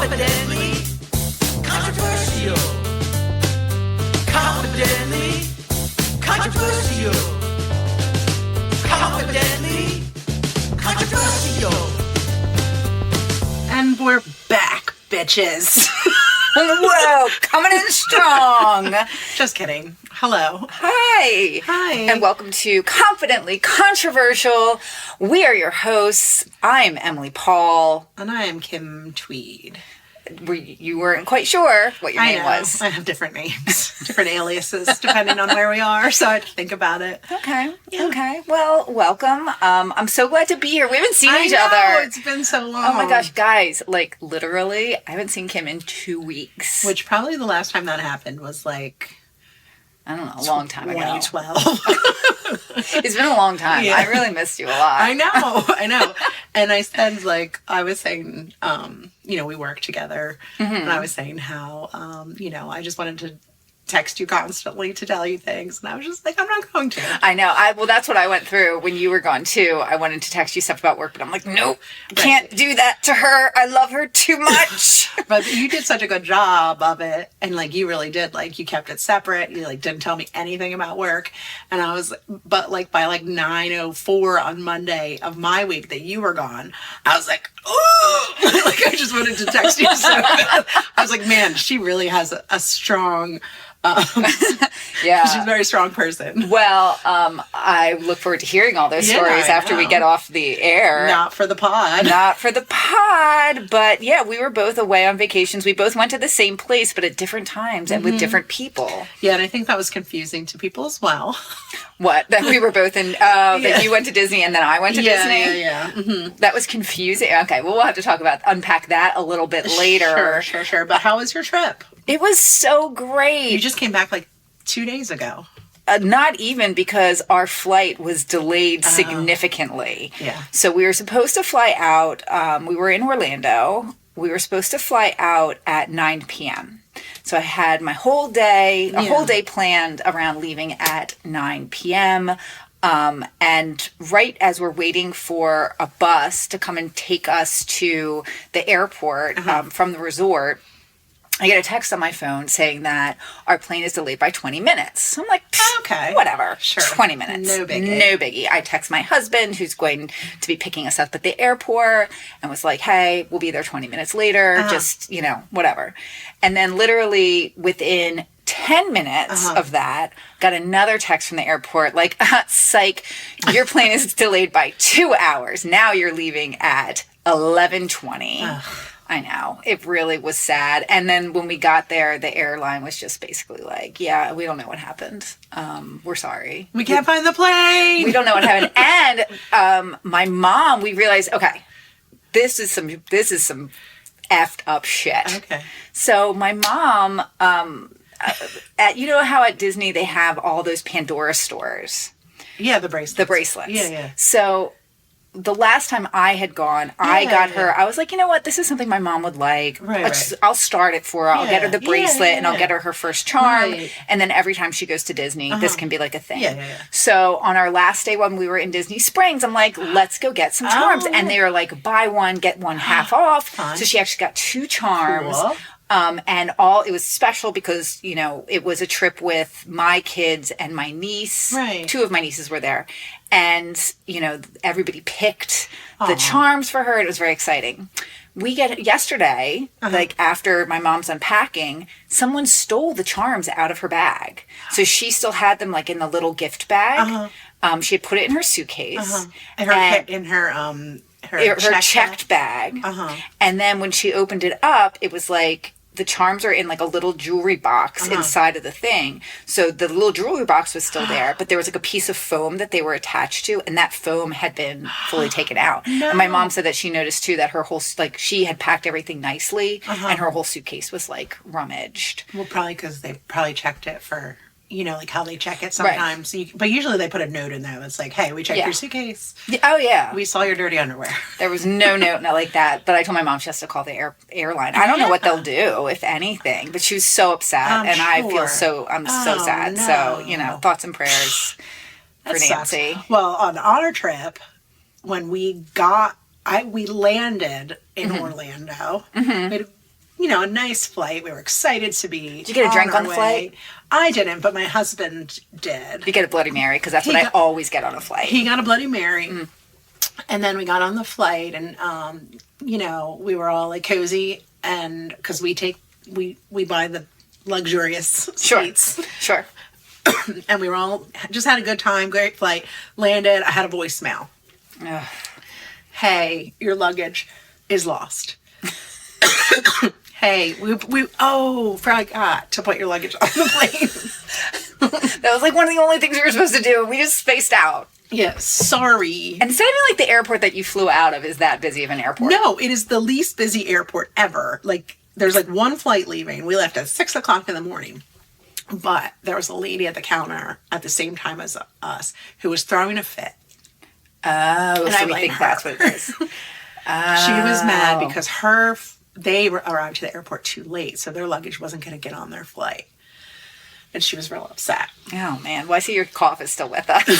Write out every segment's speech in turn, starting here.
Confidently controversial. Confidently controversial. Confidently controversial. And we're back, bitches. Whoa, coming in strong. Just kidding. Hello. Hi. Hi. And welcome to Confidently Controversial. We are your hosts. I'm Emily Paul. And I am Kim Tweed. You weren't quite sure what your name was. I have different names, different aliases, depending on where we are, so I had to think about it. Okay. Yeah. Okay. Well, welcome. I'm so glad to be here. We haven't seen each other. It's been so long. Oh my gosh, guys. Like, literally, I haven't seen Kim in 2 weeks. Which probably the last time that happened was like... I don't know, a long time ago. 2012. It's been a long time. Yeah. I really missed you a lot. I know. And I said, like, I was saying, we work together, and I was saying how, I just wanted to text you constantly to tell you things, and I was just like, I'm not going to. I know. Well, that's what I went through when you were gone, too. I wanted to text you stuff about work, but I'm like, nope, can't do that to her. I love her too much. But you did such a good job of it, and, like, you really did. Like, you kept it separate. You, like, didn't tell me anything about work, and I was, but, like, by, like, 9:04 on Monday of my week that you were gone, I was like, oh! Like, I just wanted to text you so bad. I was like, man, she really has a strong... Yeah. She's a very strong person. Well, I look forward to hearing all those stories after we get off the air. Not for the pod. Not for the pod. But yeah, we were both away on vacations. We both went to the same place, but at different times and with different people. Yeah, and I think that was confusing to people as well. What? That we were both in, that you went to Disney and then I went to Disney? Yeah. Mm-hmm. That was confusing. Okay, well, we'll have to unpack that a little bit later. Sure. But how was your trip? It was so great. You just came back like 2 days ago. Not even, because our flight was delayed significantly. Yeah. So we were supposed to fly out. We were in Orlando. We were supposed to fly out at 9 p.m. So I had my whole day planned around leaving at 9 p.m. And right as we're waiting for a bus to come and take us to the airport from the resort, I get a text on my phone saying that our plane is delayed by 20 minutes. So I'm like, okay, whatever. Sure. 20 minutes. No biggie. No biggie. I text my husband, who's going to be picking us up at the airport, and was like, hey, we'll be there 20 minutes later. Just, whatever. And then literally within 10 minutes of that, got another text from the airport like, psych, your plane is delayed by 2 hours. Now you're leaving at 11:20. I know. It really was sad. And then when we got there, the airline was just basically like, yeah, we don't know what happened. We're sorry. We can't find the plane. We don't know what happened. And my mom, we realized, okay, this is some effed up shit. Okay. So my mom, you know how at Disney they have all those Pandora stores? Yeah, the bracelets. The bracelets. Yeah. So the last time I had gone, I got her, I was like, you know what? This is something my mom would like. Right. I'll start it for her. I'll get her the bracelet and I'll get her first charm. Right. And then every time she goes to Disney, this can be like a thing. Yeah. So on our last day when we were in Disney Springs, I'm like, let's go get some charms. And they were like, buy one, get one half off. Fun. So she actually got 2 charms. Cool. And it was special because, it was a trip with my kids and my niece. Right. 2 of my nieces were there. And, everybody picked the charms for her. It was very exciting. We get yesterday, like after my mom's unpacking, someone stole the charms out of her bag. So she still had them like in the little gift bag. She had put it in her suitcase. In her checked bag. And then when she opened it up, it was like, the charms are in like a little jewelry box inside of the thing. So the little jewelry box was still there, but there was like a piece of foam that they were attached to, and that foam had been fully taken out. No. And my mom said that she noticed too that her whole, like, she had packed everything nicely and her whole suitcase was like rummaged. Well, probably because they probably checked it for, like how they check it sometimes. Right. But usually they put a note in there that's like, hey, we checked your suitcase. Oh, yeah. We saw your dirty underwear. There was no note, not like that. But I told my mom she has to call the airline. I don't know what they'll do, if anything. But she was so upset. I feel I'm so sad. No. So, thoughts and prayers for Nancy. Sucks. Well, on our trip, when we landed in Orlando, we had a nice flight. We were excited to be. Did you get a drink on the flight? I didn't, but my husband did. Did you get a Bloody Mary? Because that's what I always get on a flight. He got a Bloody Mary. And then we got on the flight, and we were all like cozy, and because we buy the luxurious seats. Sure. And we were all just had a good time, great flight. Landed. I had a voicemail. Ugh. Hey, your luggage is lost. Hey, we forgot to put your luggage on the plane. That was like one of the only things we were supposed to do. We just spaced out. Yes, sorry. And it's not even like the airport that you flew out of is that busy of an airport. No, it is the least busy airport ever. Like, there's like one flight leaving. We left at 6 o'clock in the morning. But there was a lady at the counter at the same time as us who was throwing a fit. Oh, and so we think that's what it is. She was mad because they arrived to the airport too late, so their luggage wasn't going to get on their flight. And she was real upset. Oh, man. Well, I see your cough is still with us. I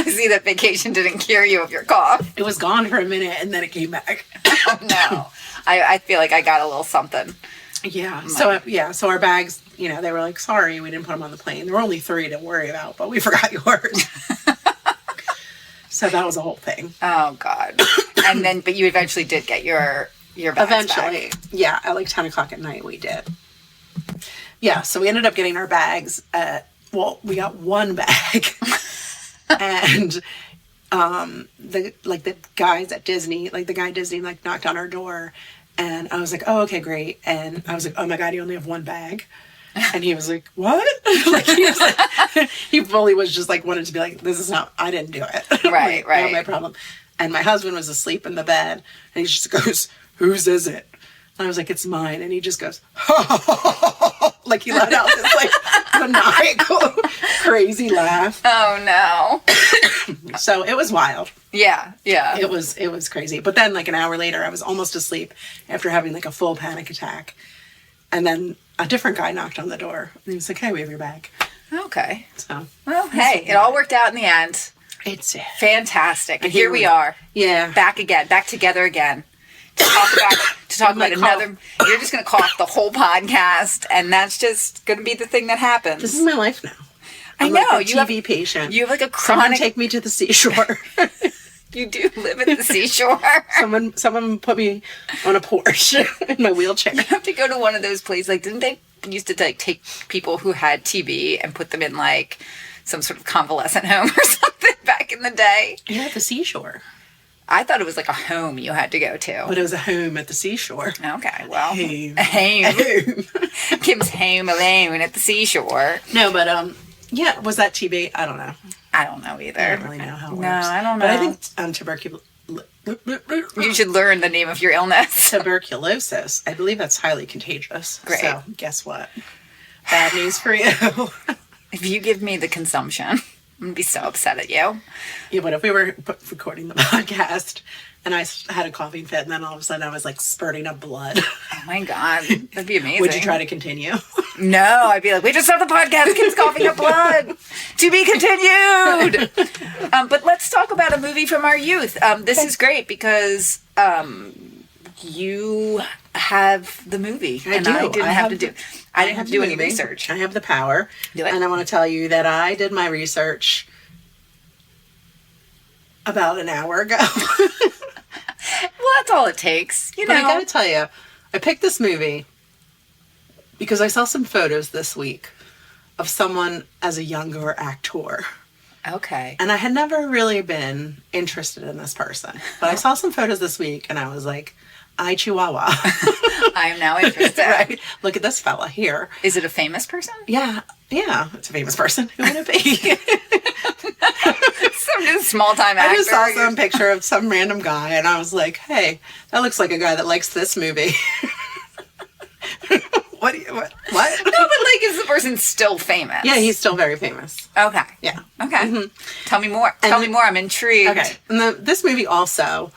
see that vacation didn't cure you of your cough. It was gone for a minute, and then it came back. Oh, no. I feel like I got a little something. Yeah. So our bags, they were like, sorry, we didn't put them on the plane. There were only 3 to worry about, but we forgot yours. So that was a whole thing. Oh, God. But you eventually did get your bags eventually back. Yeah, at like 10 o'clock at night we did. Yeah, so we ended up getting our bags we got one bag. And the guys at Disney, like the guy at Disney, like knocked on our door, and I was like, oh, okay, great. And I was like, oh my God, you only have one bag. And he was like, what? Like, he was like, he fully was just like, wanted to be like, this is not, I didn't do it. Right, Not my problem. And my husband was asleep in the bed, and he just goes, whose is it? And I was like, it's mine. And he just goes, like he let out this like maniacal, crazy laugh. Oh no. So it was wild. Yeah. It was crazy. But then like an hour later, I was almost asleep after having like a full panic attack. And then a different guy knocked on the door. And he was like, hey, we have your bag. Okay. So. Well, hey, it all worked out in the end. It's fantastic. And here we are. Yeah. Back together again. To talk about another. You're just going to cough the whole podcast, and that's just going to be the thing that happens. This is my life now. I know. Like a TV patient. You have like a Someone chronic. take me to the seashore. You do live at the seashore. Someone put me on a porch in my wheelchair. You have to go to one of those places. Like, didn't they used to like take people who had TB and put them in like some sort of convalescent home or something back in the day? Yeah, at the seashore. I thought it was like a home you had to go to. But it was a home at the seashore. Okay, well. Home. Kim's home alone at the seashore. No, but, yeah, was that TB? I don't know. I don't know either. I don't really know how it works. No, I don't know. But I think tuberculosis. You should learn the name of your illness. Tuberculosis. I believe that's highly contagious. Great. So, guess what? Bad news for you. If you give me the consumption, I'm going to be so upset at you. Yeah, but if we were recording the podcast and I had a coughing fit and then all of a sudden I was like spurting up blood. Oh my God. That'd be amazing. Would you try to continue? No, I'd be like, we just stopped the podcast. Kim's coughing up blood. To be continued. But let's talk about a movie from our youth. This is great because you have the movie. I didn't have to do any research. I have the power. Do it. And I want to tell you that I did my research about an hour ago. Well, that's all it takes. But I gotta tell you, I picked this movie because I saw some photos this week of someone as a younger actor. Okay. And I had never really been interested in this person. But I saw some photos this week and I was like, I chihuahua. I am now interested. Right? Look at this fella here. Is it a famous person? Yeah, it's a famous person. Who would it be? Some small-time actor. I just saw some picture of some random guy, and I was like, hey, that looks like a guy that likes this movie. What? No, but like, is the person still famous? Yeah, he's still very famous. Okay. Yeah. Okay. Mm-hmm. Tell me more. Tell me more. I'm intrigued. Okay. And this movie also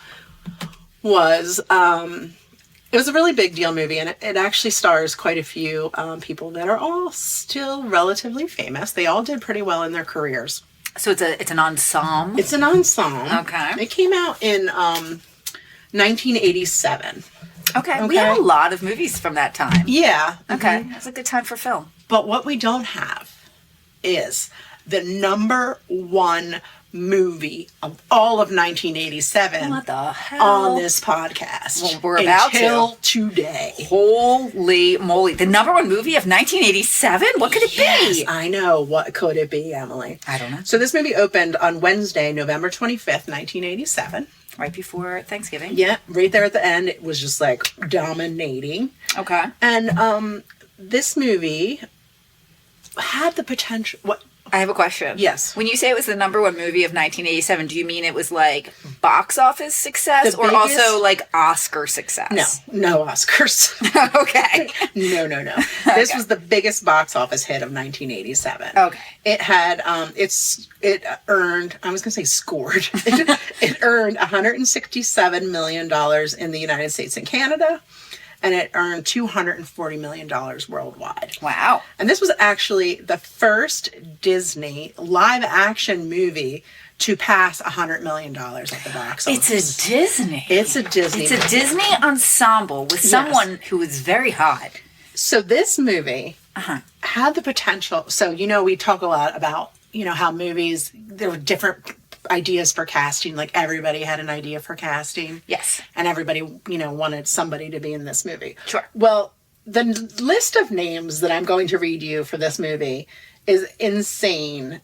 was... it was a really big deal movie, and it actually stars quite a few people that are all still relatively famous. They all did pretty well in their careers. So it's an ensemble? It's an ensemble. Okay. It came out in 1987. Okay. We have a lot of movies from that time. Yeah. Okay. That's a good time for film. But what we don't have is the number one movie of all of 1987 What the hell? on this podcast. Well, we're about until today. Holy moly. The number one movie of 1987? What could it Yes, be? I know. What could it be, Emily? I don't know. So this movie opened on Wednesday, November 25th, 1987. Right before Thanksgiving? Yeah, right there at the end, it was just like dominating. Okay. And this movie had the potential. What? I have a question. Yes. When you say it was the number one movie of 1987, do you mean it was like box office success The or biggest- also like Oscar success? No Oscars. Okay. No. This was the biggest box office hit of 1987. Okay. It had it earned, I was going to say scored. It earned $167 million in the United States and Canada, and it earned $240 million worldwide. Wow. And this was actually the first Disney live action movie to pass $100 million at the box office. It's a Disney. It's a Disney. It's a Disney ensemble with someone who is very hot. So this movie had the potential. So, we talk a lot about, how movies, there were different ideas for casting. Like everybody had an idea for casting. Yes. And everybody, wanted somebody to be in this movie. Sure. Well, the list of names that I'm going to read you for this movie is insane.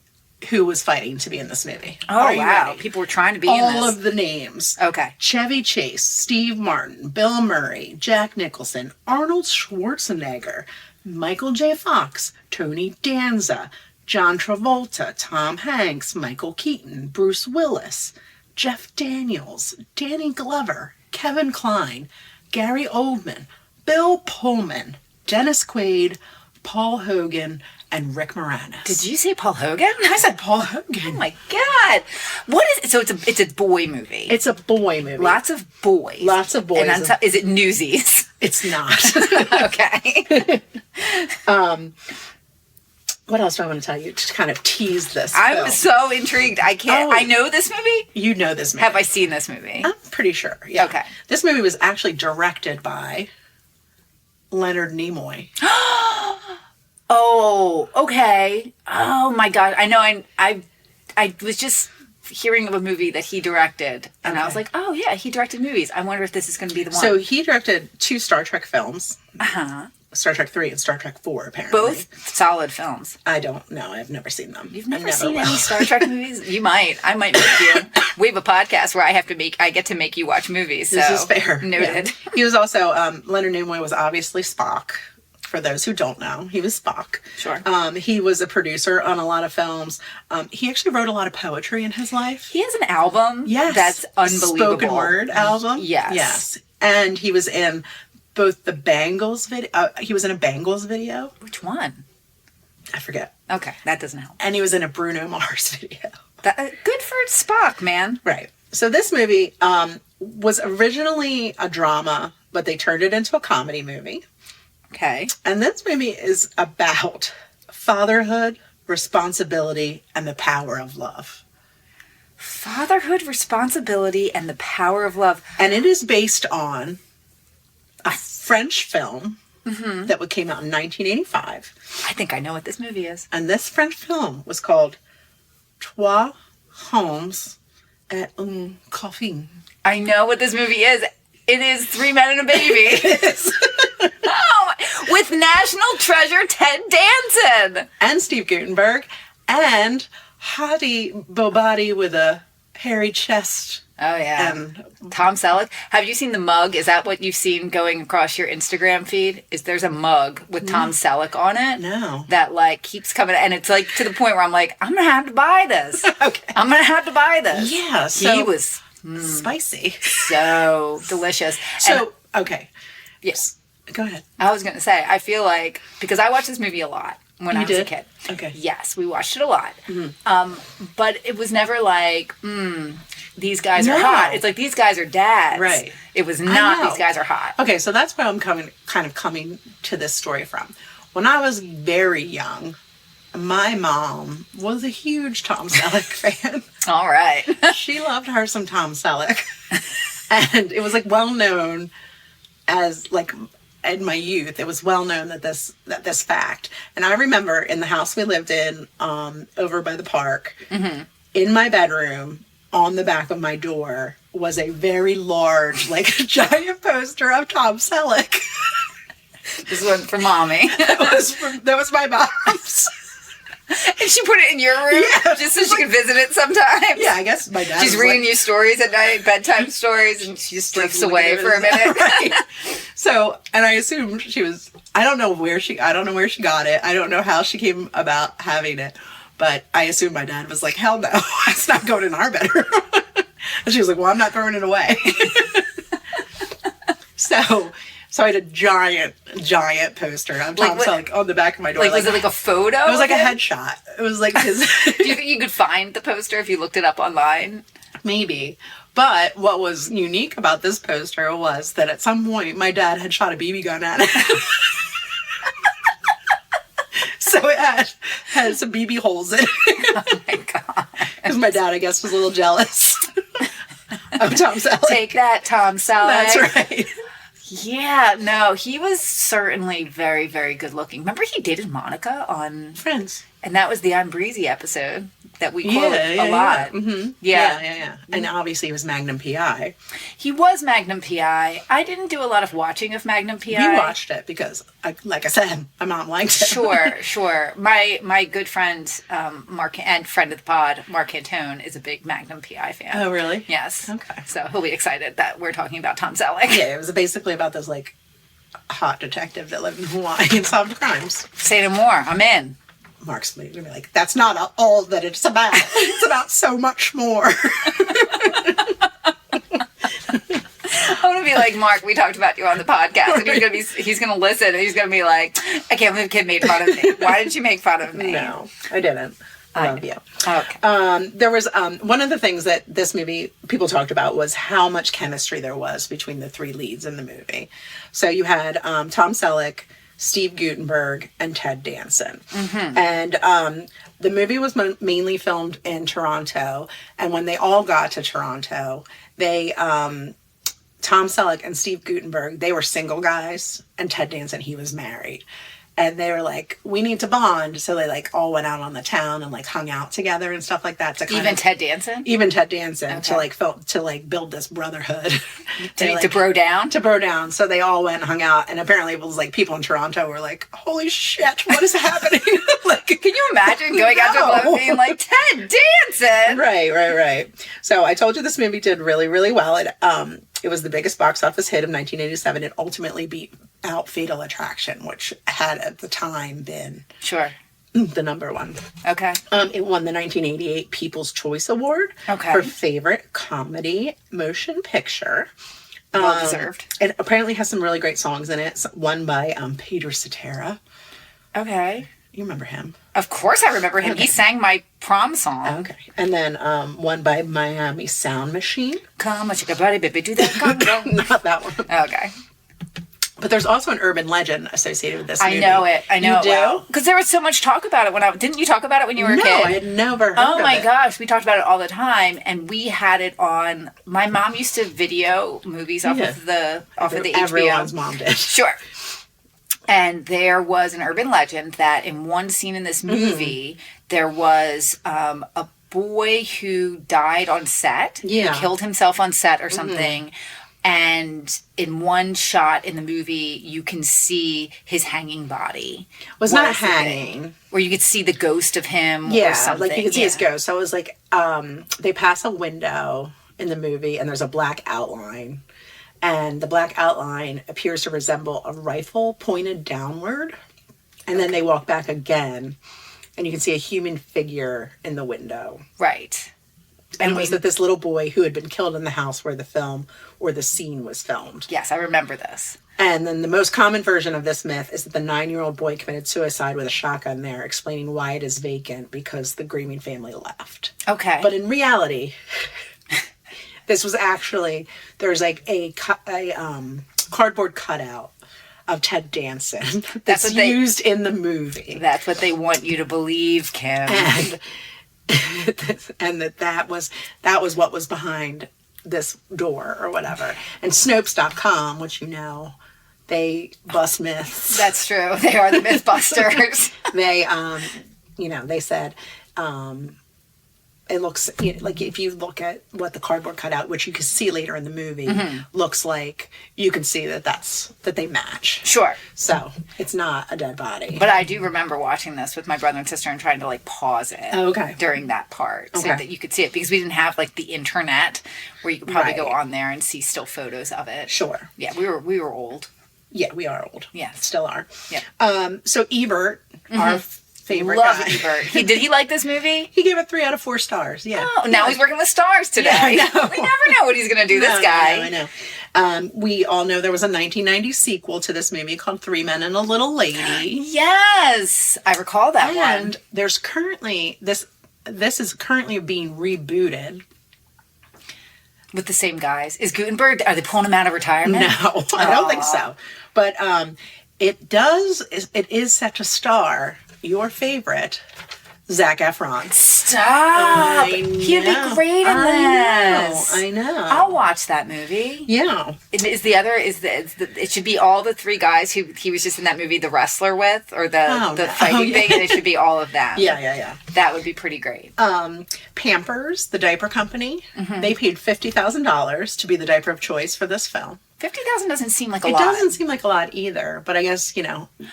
Who was fighting to be in this movie? Oh, Are you wow. ready? People were trying to be in this. All of the names. Okay. Chevy Chase, Steve Martin, Bill Murray, Jack Nicholson, Arnold Schwarzenegger, Michael J. Fox, Tony Danza, John Travolta, Tom Hanks, Michael Keaton, Bruce Willis, Jeff Daniels, Danny Glover, Kevin Kline, Gary Oldman, Bill Pullman, Dennis Quaid, Paul Hogan, and Rick Moranis. Did you say Paul Hogan? I said Paul Hogan. Oh my God. What is it? So it's a boy movie. It's a boy movie. Lots of boys. Lots of boys. And is it Newsies? It's not. Okay. What else do I want to tell you to kind of tease this I'm film? so intrigued. I can't. Oh. I know this movie. You know this movie. Have I seen this movie? I'm pretty sure. Yeah. Okay. This movie was actually directed by Leonard Nimoy. Oh, okay. Oh my God. I know. I was just hearing of a movie that he directed, and I was like, oh yeah, he directed movies. I wonder if this is going to be the one. So he directed 2 Star Trek films. Uh-huh. Star Trek 3 and Star Trek 4, apparently. Both solid films. I don't know. I've never seen them. You've never I seen will. any Star Trek movies? You might. I might make you. We have a podcast where I get to make you watch movies. So This is fair. Noted. Yeah. He was also, Leonard Nimoy was obviously Spock. For those who don't know, he was Spock. Sure. He was a producer on a lot of films. He actually wrote a lot of poetry in his life. He has an album. Yes. That's unbelievable. Spoken word album. Yes. Yes. And he was in both the Bangles video. He was in a Bangles video. Which one? I forget. Okay, that doesn't help. And he was in a Bruno Mars video. Good for Spock, man. Right. So this movie was originally a drama, but they turned it into a comedy movie. Okay. And this movie is about fatherhood, responsibility, and the power of love. Fatherhood, responsibility, and the power of love. And it is based on a French film that came out in 1985. I think I know what this movie is. And this French film was called Trois Hommes et un Coffin. I know what this movie is. It is 3 Men and a Baby. Oh, with National Treasure Ted Danson. And Steve Guttenberg. And Hadi Bobadi with a hairy chest. Oh, yeah. And Tom Selleck. Have you seen the mug? Is that what you've seen going across your Instagram feed? There's a mug with Tom Selleck on it? No. That, like, keeps coming. And it's, like, to the point where I'm like, I'm going to have to buy this. Okay. I'm going to have to buy this. Yeah. He was spicy. so delicious. So, okay. Yes. Go ahead. I was going to say, I feel like, because I watched this movie a lot when I was a kid. Okay. Yes, we watched it a lot. But it was never like, these guys are hot. It's like, these guys are dads. Right. It was not, know. these guys are hot. Okay, so that's where I'm coming to this story from. When I was very young, my mom was a huge Tom Selleck fan. All right. She loved her some Tom Selleck. And it was like well known as like in my youth, it was well known that this fact. And I remember in the house we lived in, over by the park, in my bedroom, on the back of my door was a very large, like a giant poster of Tom Selleck. This one for mommy. That was my mom's. And she put it in your room just so she could visit it sometimes. Yeah, I guess my dad. She's reading you stories at night, bedtime stories, and she just drifts away for a minute. Right. So, and I assume she was. I don't know where she got it. I don't know how she came about having it, but I assume my dad was like, "Hell no, it's not going in our bedroom." And she was like, "Well, I'm not throwing it away." So I had a giant poster of Tom Selleck on the back of my door. Like, was it like a photo? It was like a headshot. It was like his. Do you think you could find the poster if you looked it up online? Maybe. But what was unique about this poster was that at some point my dad had shot a BB gun at it. So it had some BB holes in it. Oh my God. Because my dad, I guess, was a little jealous of Tom Selleck. Take that, Tom Selleck. That's right. Yeah, no, he was certainly very, very good looking. Remember he dated Monica on Friends. And that was the I'm Breezy episode that we quote a lot. Mm-hmm. Yeah. And obviously he was Magnum PI. He was Magnum PI. I didn't do a lot of watching of Magnum PI. We watched it because, like I said, my mom liked it. Sure. My good friend, Mark, and friend of the pod, Mark Antone, is a big Magnum PI fan. Oh, really? Yes. Okay. So he'll be excited that we're talking about Tom Selleck. Yeah, it was basically about this, like, hot detective that lived in Hawaii and solved crimes. Say no more. I'm in. Mark's going to be like, that's not all that it's about. It's about so much more. I'm going to be like, Mark, we talked about you on the podcast. And he's going to listen and he's going to be like, I can't believe Kim made fun of me. Why did you make fun of me? No, I didn't. I love you. Okay. There was one of the things that this movie people talked about was how much chemistry there was between the three leads in the movie. So you had Tom Selleck, Steve Guttenberg, and Ted Danson. Mm-hmm. And the movie was mainly filmed in Toronto. And when they all got to Toronto, they, Tom Selleck and Steve Guttenberg, they were single guys. And Ted Danson, he was married. And they were like, we need to bond. So they like all went out on the town and like hung out together and stuff like that. Even Ted Danson? Even Ted Danson to build this brotherhood. To bro down? To bro down. So they all went and hung out. And apparently it was like people in Toronto were like, holy shit, what is happening? Like, can you imagine going out to a club and being like, Ted Danson? Right. So I told you this movie did really, really well. It was the biggest box office hit of 1987. It ultimately beat out Fatal Attraction, which had at the time been the number one. Okay. It won the 1988 People's Choice Award for favorite comedy motion picture. Well deserved. It apparently has some really great songs in it. One by Peter Cetera. Okay. You remember him? Of course I remember him. Okay. He sang my prom song. Okay. And then one by Miami Sound Machine. Come on, chica body, baby, do that. Not that one. Okay. But there's also an urban legend associated with this movie. I know it. You do? Because there was so much talk about it didn't you talk about it when you were a kid? No, I had never heard of it. Oh my gosh, we talked about it all the time, and we had it on. My mom used to video movies off of the HBO. Everyone's mom did. Sure. And there was an urban legend that in one scene in this movie, there was a boy who died on set. Yeah. Killed himself on set or something. And in one shot in the movie, you can see his hanging body. Was not hanging. Where you could see the ghost of him or something. Like you could see his ghost. So it was like, they pass a window in the movie and there's a black outline. And the black outline appears to resemble a rifle pointed downward. And then they walk back again. And you can see a human figure in the window. Right. And it was that this little boy who had been killed in the house where the scene was filmed. Yes, I remember this. And then the most common version of this myth is that the 9-year-old boy committed suicide with a shotgun there, explaining why it is vacant because the grieving family left. Okay. But in reality, this was actually, there's like a cardboard cutout of Ted Danson that's used in the movie. That's what they want you to believe, Kim. And that was what was behind this door or whatever. And Snopes.com, which they bust myths. That's true. They are the Mythbusters. They, they said, it looks like if you look at what the cardboard cutout, which you can see later in the movie, looks like, you can see that they match. Sure. So it's not a dead body. But I do remember watching this with my brother and sister and trying to like pause it during that part so that you could see it, because we didn't have like the internet where you could probably go on there and see still photos of it. Sure. Yeah, we were old. Yeah, we are old. Yeah. Still are. Yeah. So Ebert, our favorite Love guy. Ebert. Did he like this movie? He gave it 3 out of 4 stars. Yeah. Oh, now he's working with stars today. Yeah, I know. We never know what he's going to do, this guy. I know. We all know there was a 1990 sequel to this movie called 3 Men and a Little Lady. Yes, I recall that one. And there's currently, this is currently being rebooted. With the same guys. Is Guttenberg, are they pulling him out of retirement? No, I don't think so. But it is set to star your favorite, Zac Efron. Stop! He'd be great in this. I know. I'll watch that movie. Yeah. It should be all the 3 guys who he was just in that movie The Wrestler with, or the fighting thing, and it should be all of them. Yeah. That would be pretty great. Pampers, the diaper company, they paid $50,000 to be the diaper of choice for this film. $50,000 doesn't seem like a lot. It doesn't seem like a lot either, but I guess,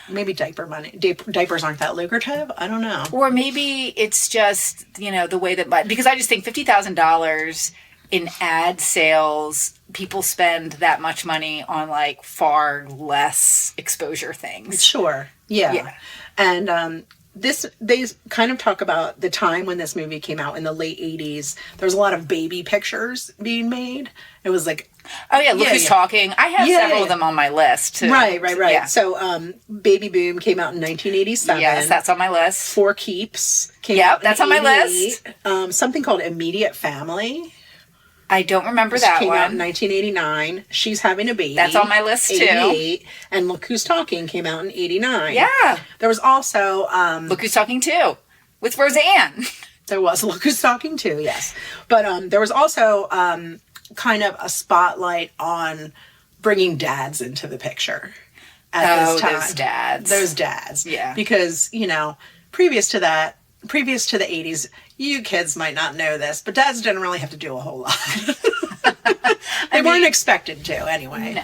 maybe diapers aren't that lucrative. I don't know. Or maybe it's just, the way that, because I just think $50,000 in ad sales, people spend that much money on like far less exposure things. Sure. Yeah. And, they kind of talk about the time when this movie came out in the late 80s. There was a lot of baby pictures being made. It was like... Oh, yeah, Look Who's Talking. I have several of them on my list, too. Right. Yeah. So, Baby Boom came out in 1987. Yes, that's on my list. For Keeps came out in that's on my list. Something called Immediate Family. I don't remember that came one. out in 1989. She's Having a Baby. That's on my list, too. 88. And Look Who's Talking came out in 89. Yeah. There was also... Look Who's Talking, too. With Roseanne. There was Look Who's Talking, too, yes. But there was also kind of a spotlight on bringing dads into the picture at this time. Those dads. Yeah. Because, previous to the 80s, you kids might not know this, but dads didn't really have to do a whole lot. They weren't expected to, anyway.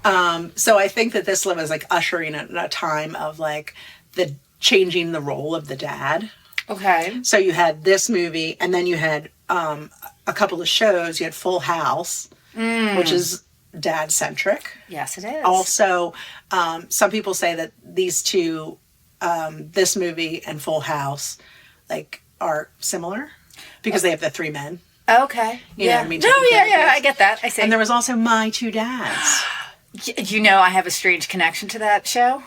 No. So I think that this was like ushering in a time of like the changing the role of the dad. Okay. So you had this movie, and then you had a couple of shows. You had Full House, which is dad-centric. Yes, it is. Also, some people say that these two, this movie and Full House, like, are similar because they have the 3 men. Okay. You know what I mean? I get that. I see. And there was also My Two Dads. I have a strange connection to that show.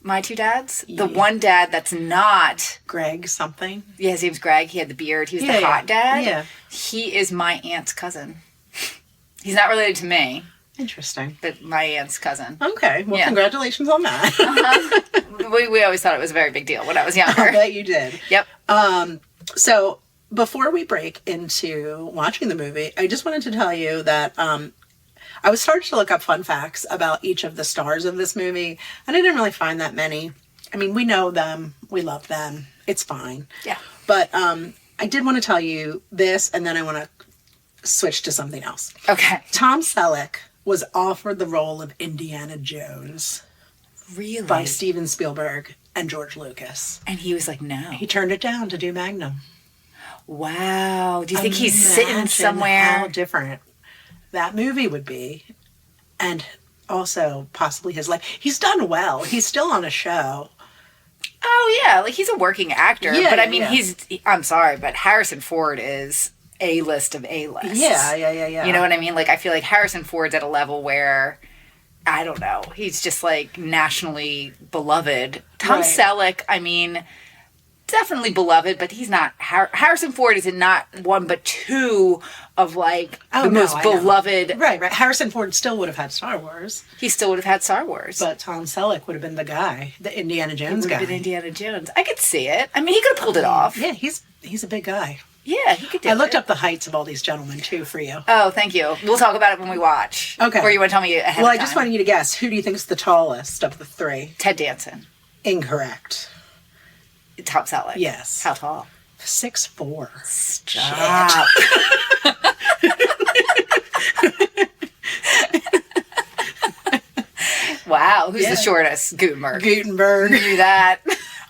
My Two Dads. Yeah. The one dad that's not Greg something. Yeah, his name's Greg. He had the beard. He was the hot dad. Yeah. He is my aunt's cousin. He's not related to me. Interesting. But my aunt's cousin. Okay. Well, congratulations on that. We always thought it was a very big deal when I was younger. I bet you did. Yep. So before we break into watching the movie, I just wanted to tell you that I was starting to look up fun facts about each of the stars of this movie, and I didn't really find that many. I mean, we know them. We love them. It's fine. Yeah. But I did want to tell you this, and then I want to switch to something else. Okay. Tom Selleck was offered the role of Indiana Jones. Really? By Steven Spielberg and George Lucas. And he was like, no. He turned it down to do Magnum. Wow. Do you think he's sitting somewhere? How different that movie would be. And also possibly his life. He's done well. He's still on a show. Oh, yeah. Like, he's a working actor. Yeah, but, I mean, I'm sorry, but Harrison Ford is A-list of A-list. Yeah. You know what I mean? Like, I feel like Harrison Ford's at a level where, I don't know, he's just, like, nationally beloved. Tom Selleck, I mean, definitely beloved, but he's not. Harrison Ford is not one but two of, like, the most beloved. Right. Harrison Ford still would have had Star Wars. He still would have had Star Wars. But Tom Selleck would have been the guy, the Indiana Jones guy. He would have been Indiana Jones. I could see it. I mean, he could have pulled it off. Yeah, he's a big guy. Yeah, he could do it. I looked up the heights of all these gentlemen, too, for you. Oh, thank you. We'll talk about it when we watch. Okay. Or you want to tell me ahead Well, of I just time? wanted you to guess. Who do you think is the tallest of the three? Ted Danson. Incorrect. Tom Selleck. Yes. How tall? 6'4". Stop. Wow. Who's the shortest? Gutenberg. Gutenberg. Knew that.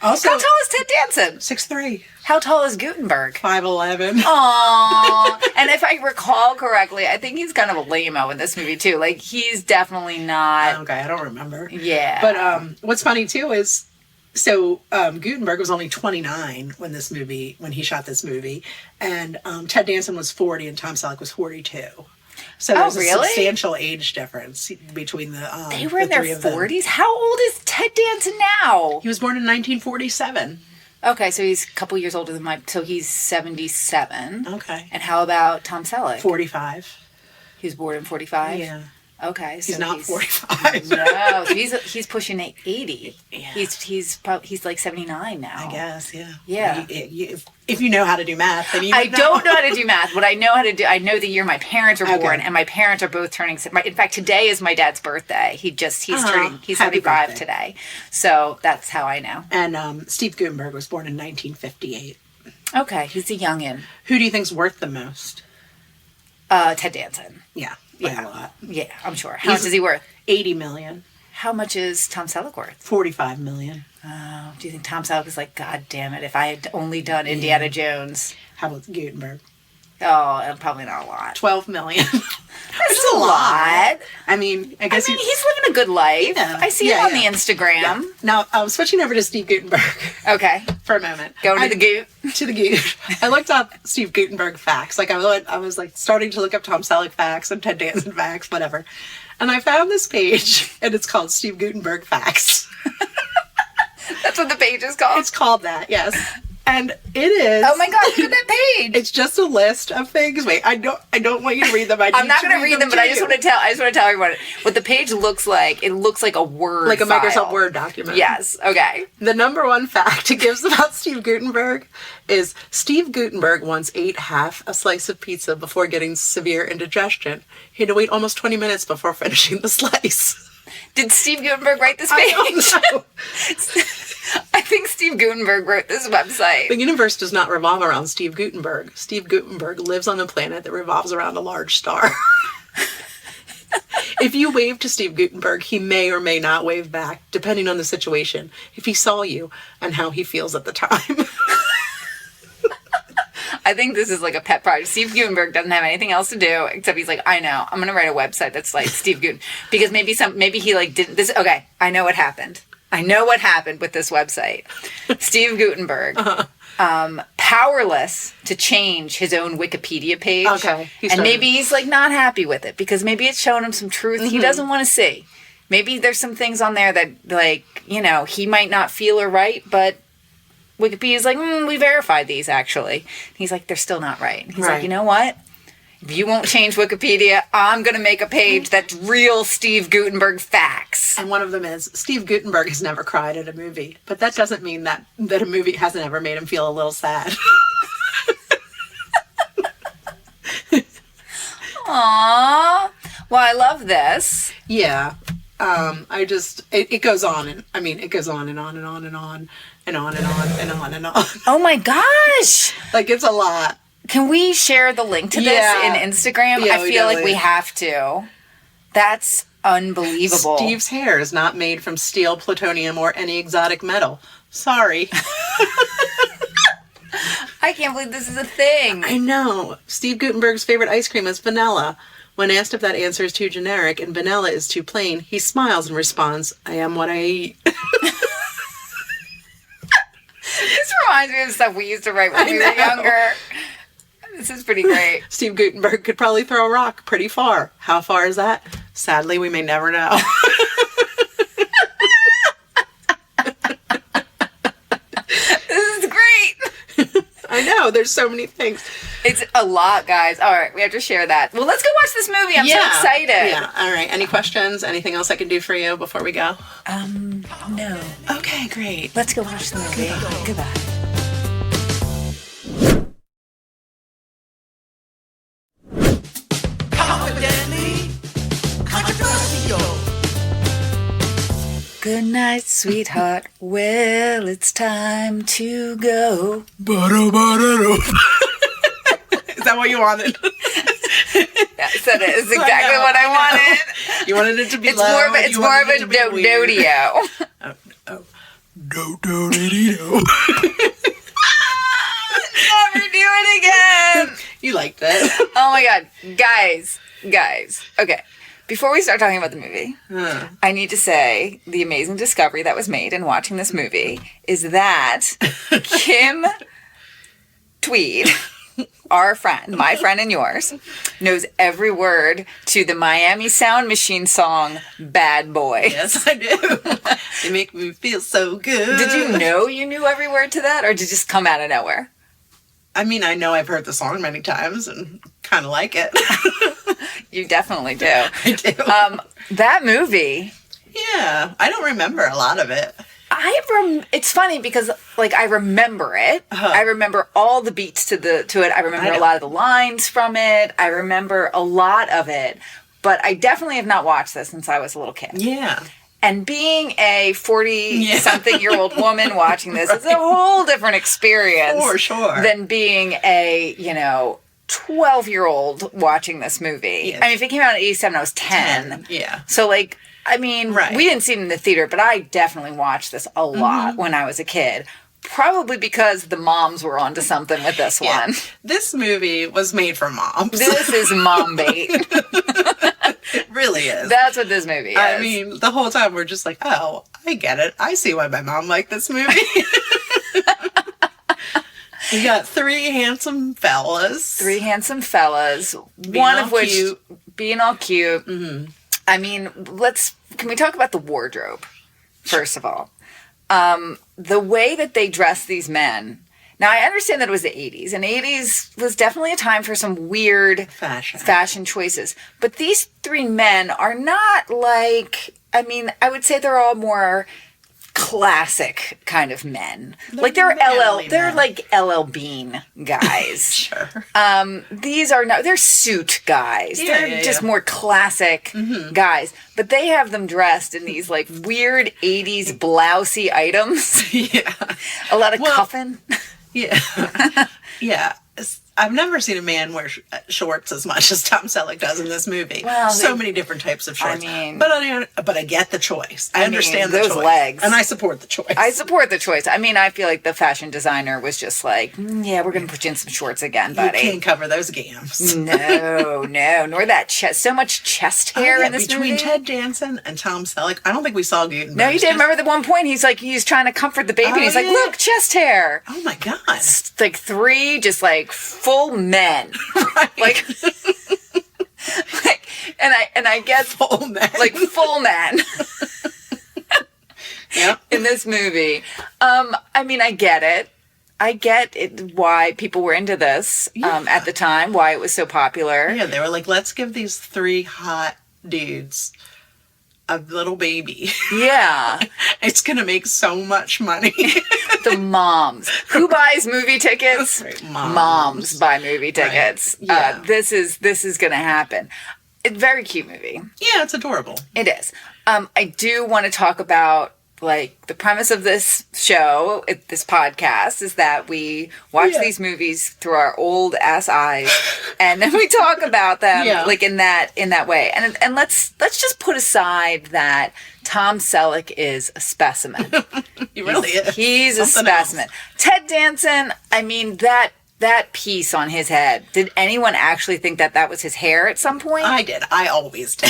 Also, How tall is Ted Danson? 6'3". How tall is Gutenberg? 5'11". Aww. And if I recall correctly, I think he's kind of a lame-o in this movie, too. Like, he's definitely not... Okay, I don't remember. Yeah. But what's funny, too, is... So Gutenberg was only 29 when he shot this movie, and Ted Danson was 40 and Tom Selleck was 42. So there's a really? substantial age difference between the They were in their three of them. 40s? How old is Ted Danson now? He was born in 1947. Okay, so he's a couple years older than so he's 77. Okay. And how about Tom Selleck? 45. He was born in 45? Yeah. Okay, so He's not 45. No, so he's pushing 80. Yeah. He's like 79 now. I guess, yeah. Yeah. If you know how to do math, then you I would know. don't know how to do math. What I know how to do, I know the year my parents were born, Okay. and my parents are both turning. In fact, today is my dad's birthday. He's turning. He's Happy 75 birthday. today. So that's how I know. And Steve Guttenberg was born in 1958. Okay, he's a youngin. Who do you think's worth the most? Ted Danson. Yeah, by Yeah. a lot. Yeah, I'm sure. How much is he worth? 80 million. How much is Tom Selleck worth? 45 million. Oh, do you think Tom Selleck is like, God damn it, if I had only done Indiana Jones? How about Gutenberg? Oh, probably not a lot. 12 million. That's a lot. I mean, I I guess mean, he's living a good life. Yeah. I see Yeah, it on yeah. the Instagram. Now, I'm switching over to Steve Guttenberg Okay. for a moment. Going to the goot. To the goot. I looked up Steve Guttenberg facts. Like, I was like starting to look up Tom Selleck facts and Ted Danson facts, whatever. And I found this page, and it's called Steve Guttenberg Facts. That's what the page is called? It's called that, yes. And it is. Oh my God, look at that page. It's just a list of things. Wait, I don't want you to read them. I'm not going to read them, but I just want to tell everyone what the page looks like. It looks like a Word like a file. Microsoft Word document. Yes, okay. The number one fact it gives about Steve Guttenberg is Steve Guttenberg once ate half a slice of pizza before getting severe indigestion. He had to wait almost 20 minutes before finishing the slice. Did Steve Guttenberg write this I don't page? know. I think Steve Guttenberg wrote this website. The universe does not revolve around Steve Guttenberg. Steve Guttenberg lives on a planet that revolves around a large star. If you wave to Steve Guttenberg, he may or may not wave back, depending on the situation, if he saw you and how he feels at the time. I think this is like a pet project. Steve Guttenberg doesn't have anything else to do except he's like, I know, I'm gonna write a website that's like Steve Guttenberg because maybe he like didn't this. Okay, I know what happened. I know what happened with this website. Steve Guttenberg, powerless to change his own Wikipedia page. Okay, and maybe he's like not happy with it because maybe it's showing him some truth he doesn't want to see. Maybe there's some things on there that like he might not feel are right, but Wikipedia's like, we verified these, actually. He's like, they're still not right. He's like, you know what? If you won't change Wikipedia, I'm going to make a page that's real Steve Guttenberg facts. And one of them is, Steve Guttenberg has never cried at a movie. But that doesn't mean that a movie hasn't ever made him feel a little sad. Aww. Well, I love this. Yeah. It goes on. And I mean, it goes on and on and on and on and on and on and on and on. Oh my gosh. Like, it's a lot. Can we share the link to this Yeah. in Instagram? Yeah, I we feel like definitely- we have to. That's unbelievable. Steve's hair is not made from steel, plutonium, or any exotic metal. Sorry. I can't believe this is a thing. I know. Steve Guttenberg's favorite ice cream is vanilla. When asked if that answer is too generic and vanilla is too plain, he smiles and responds, I am what I eat. This reminds me of stuff we used to write when we were know. younger. This is pretty great. Steve Guttenberg could probably throw a rock pretty far. How far is that? Sadly, we may never know. This is great. I know, there's so many things. It's a lot, guys. All right, we have to share that. Well, let's go watch this movie. I'm so excited. Yeah, all right. Any questions? Anything else I can do for you before we go? No. Okay, great. Let's go watch the movie. Goodbye. controversial. Good night, sweetheart. Well, it's time to go. Is that what you wanted? Yes, that is exactly what I wanted. You wanted it to be It's low. more of a, it's more of a do-do-dio. Do-do-do-do. Never do it again. You liked it. Oh my God. Guys. Okay. Before we start talking about the movie, I need to say the amazing discovery that was made in watching this movie is that Kim Tweed, our friend, my friend and yours, knows every word to the Miami Sound Machine song, Bad Boy. Yes, I do. They make me feel so good. Did you know you knew every word to that, or did it just come out of nowhere? I mean, I know I've heard the song many times and kind of like it. You definitely do. I do. That movie... Yeah, I don't remember a lot of it. It's funny because like I remember it. Uh-huh. I remember all the beats to it. I remember a lot of the lines from it. I remember a lot of it. But I definitely have not watched this since I was a little kid. Yeah. And being a 40-something-year-old woman watching this is a whole different experience. For sure. Than being a, 12-year-old watching this movie. Yes. I mean, if it came out in 87, I was 10. Yeah. So, like, I mean, Right. we didn't see it in the theater, but I definitely watched this a lot when I was a kid. Probably because the moms were onto something with this one. This movie was made for moms. This is mom bait. It really is. That's what this movie is. I mean, the whole time we're just like, oh, I get it. I see why my mom liked this movie. You got three handsome fellas. One of which cute. being all cute. Mm-hmm. I mean, can we talk about the wardrobe, first of all? The way that they dress these men. Now, I understand that it was the 80s, and 80s was definitely a time for some weird fashion choices. But these three men are not like, I mean, I would say they're all more classic kind of men. They're like LL Bean guys. Sure. These are not, they're suit guys. They're just more classic guys. But they have them dressed in these like weird 80s blousey items. Yeah. A lot of cuffing. Yeah. Yeah. I've never seen a man wear shorts as much as Tom Selleck does in this movie. Well, so many different types of shorts. I mean, but I get the choice. I understand the those choice. legs. And I support the choice. I mean, I feel like the fashion designer was just like, yeah, we're going to put you in some shorts again, buddy. You can't cover those gams. No, nor that chest. So much chest hair in this between movie. Ted Danson and Tom Selleck, I don't think we saw Guttenberg. No, you did. Remember the one point he's trying to comfort the baby, and he's like, look, chest hair. Oh my God. It's like three just like full men. Right. And I get full men. Like full men. Yep. In this movie. I mean, I get it. I get it, why people were into this at the time, why it was so popular. Yeah, they were like, let's give these three hot dudes a little baby. Yeah. It's going to make so much money. The moms. Who buys movie tickets? Right, moms buy movie tickets. Right. Yeah. This is going to happen. Very cute movie. Yeah, it's adorable. It is. I do want to talk about like the premise of this show, this podcast, is that we watch these movies through our old ass eyes, and then we talk about them like in that way. And let's just put aside that Tom Selleck is a specimen. He really is. He's a specimen. Else. Ted Danson, I mean that piece on his head. Did anyone actually think that was his hair at some point? I did. I always did.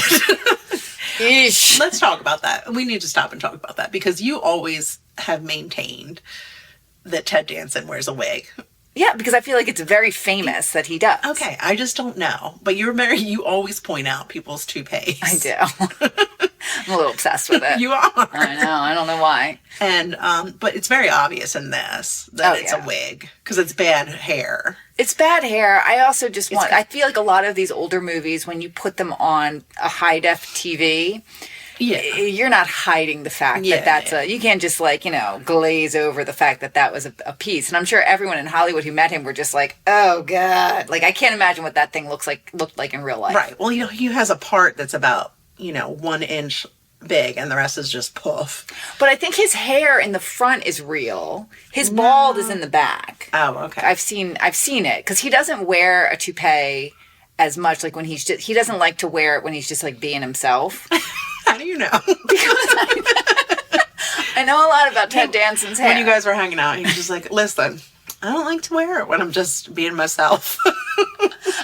Eesh. Let's talk about that. We need to stop and talk about that because you always have maintained that Ted Danson wears a wig. Yeah, because I feel like it's very famous that he does. Okay, I just don't know. But you always point out people's toupees. I do. I'm a little obsessed with it. You are. I know. I don't know why. And but it's very obvious in this that it's a wig because it's bad hair. It's bad hair. I also just I feel like a lot of these older movies, when you put them on a high def TV, you're not hiding the fact that that's you can't just glaze over the fact that was a piece. And I'm sure everyone in Hollywood who met him were just like, oh God. Like I can't imagine what that thing looked like in real life. Right. Well, he has a part that's about 1 inch big, and the rest is just poof. But I think his hair in the front is real. His bald is in the back. Oh, okay. I've seen it because he doesn't wear a toupee as much. Like when he doesn't like to wear it when he's just like being himself. How do you know? Because I know a lot about Ted Danson's hair. When you guys were hanging out, he's just like, listen, I don't like to wear it when I'm just being myself.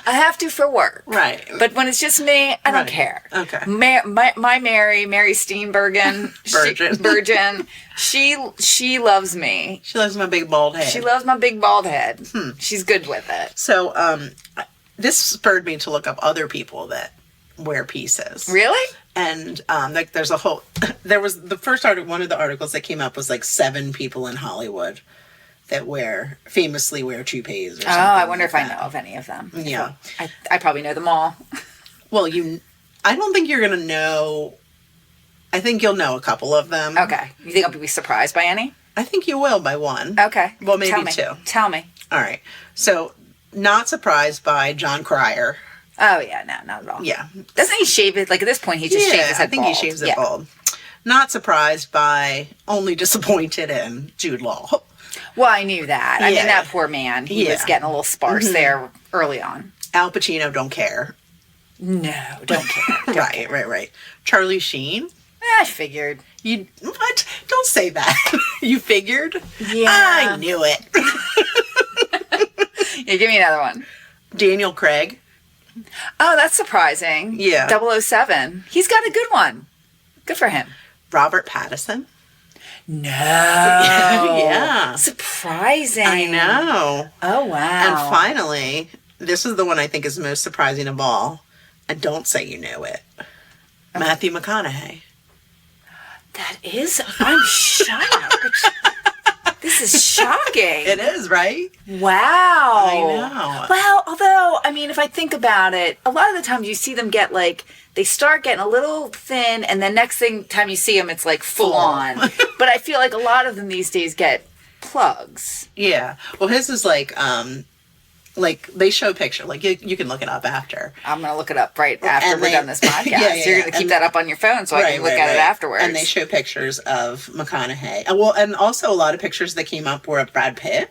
I have to for work. Right. But when it's just me, I don't care. Okay. My Mary Steenburgen, Virgin, she loves me. She loves my big bald head. She loves my big bald head. She's good with it. So, this spurred me to look up other people that wear pieces. Really? And there's there was the first article. One of the articles that came up was like 7 people in Hollywood that famously wear toupees. Or something. I wonder if I know of any of them. Yeah, I probably know them all. Well, I don't think you're gonna know. I think you'll know a couple of them. Okay, you think I'll be surprised by any? I think you will by one. Okay, well, maybe 2. Tell me. All right, so not surprised by John Cryer. Oh yeah, no, not at all. Yeah, doesn't he shave it? Like at this point, he just shaves his head I think bald. he shaves it bald. Not surprised by, only disappointed in Jude Law. Well, I knew that. I mean, Yeah. that poor man. He was getting a little sparse there early on. Al Pacino, don't care. No, don't care. Right. Charlie Sheen. I figured. You what? Don't say that. You figured? Yeah. I knew it. Yeah, give me another one. Daniel Craig. Oh, that's surprising. Yeah. 007. He's got a good one. Good for him. Robert Pattinson. No. Yeah. Surprising. I know. Oh, wow. And finally, this is the one I think is most surprising of all. And don't say you knew it. Okay. Matthew McConaughey. That is, I'm shocked. This is shocking. It is, right? Wow. I know. Well, although, I mean, if I think about it, a lot of the times you see them get like, they start getting a little thin, and then next time you see them, it's like full on. But I feel like a lot of them these days get plugs. Yeah. Well, his is like they show picture. Like you can look it up after. I'm going to look it up right after we're done this podcast. You're going to keep that up on your phone so I can look at it afterwards. And they show pictures of McConaughey. Well, and also a lot of pictures that came up were of Brad Pitt.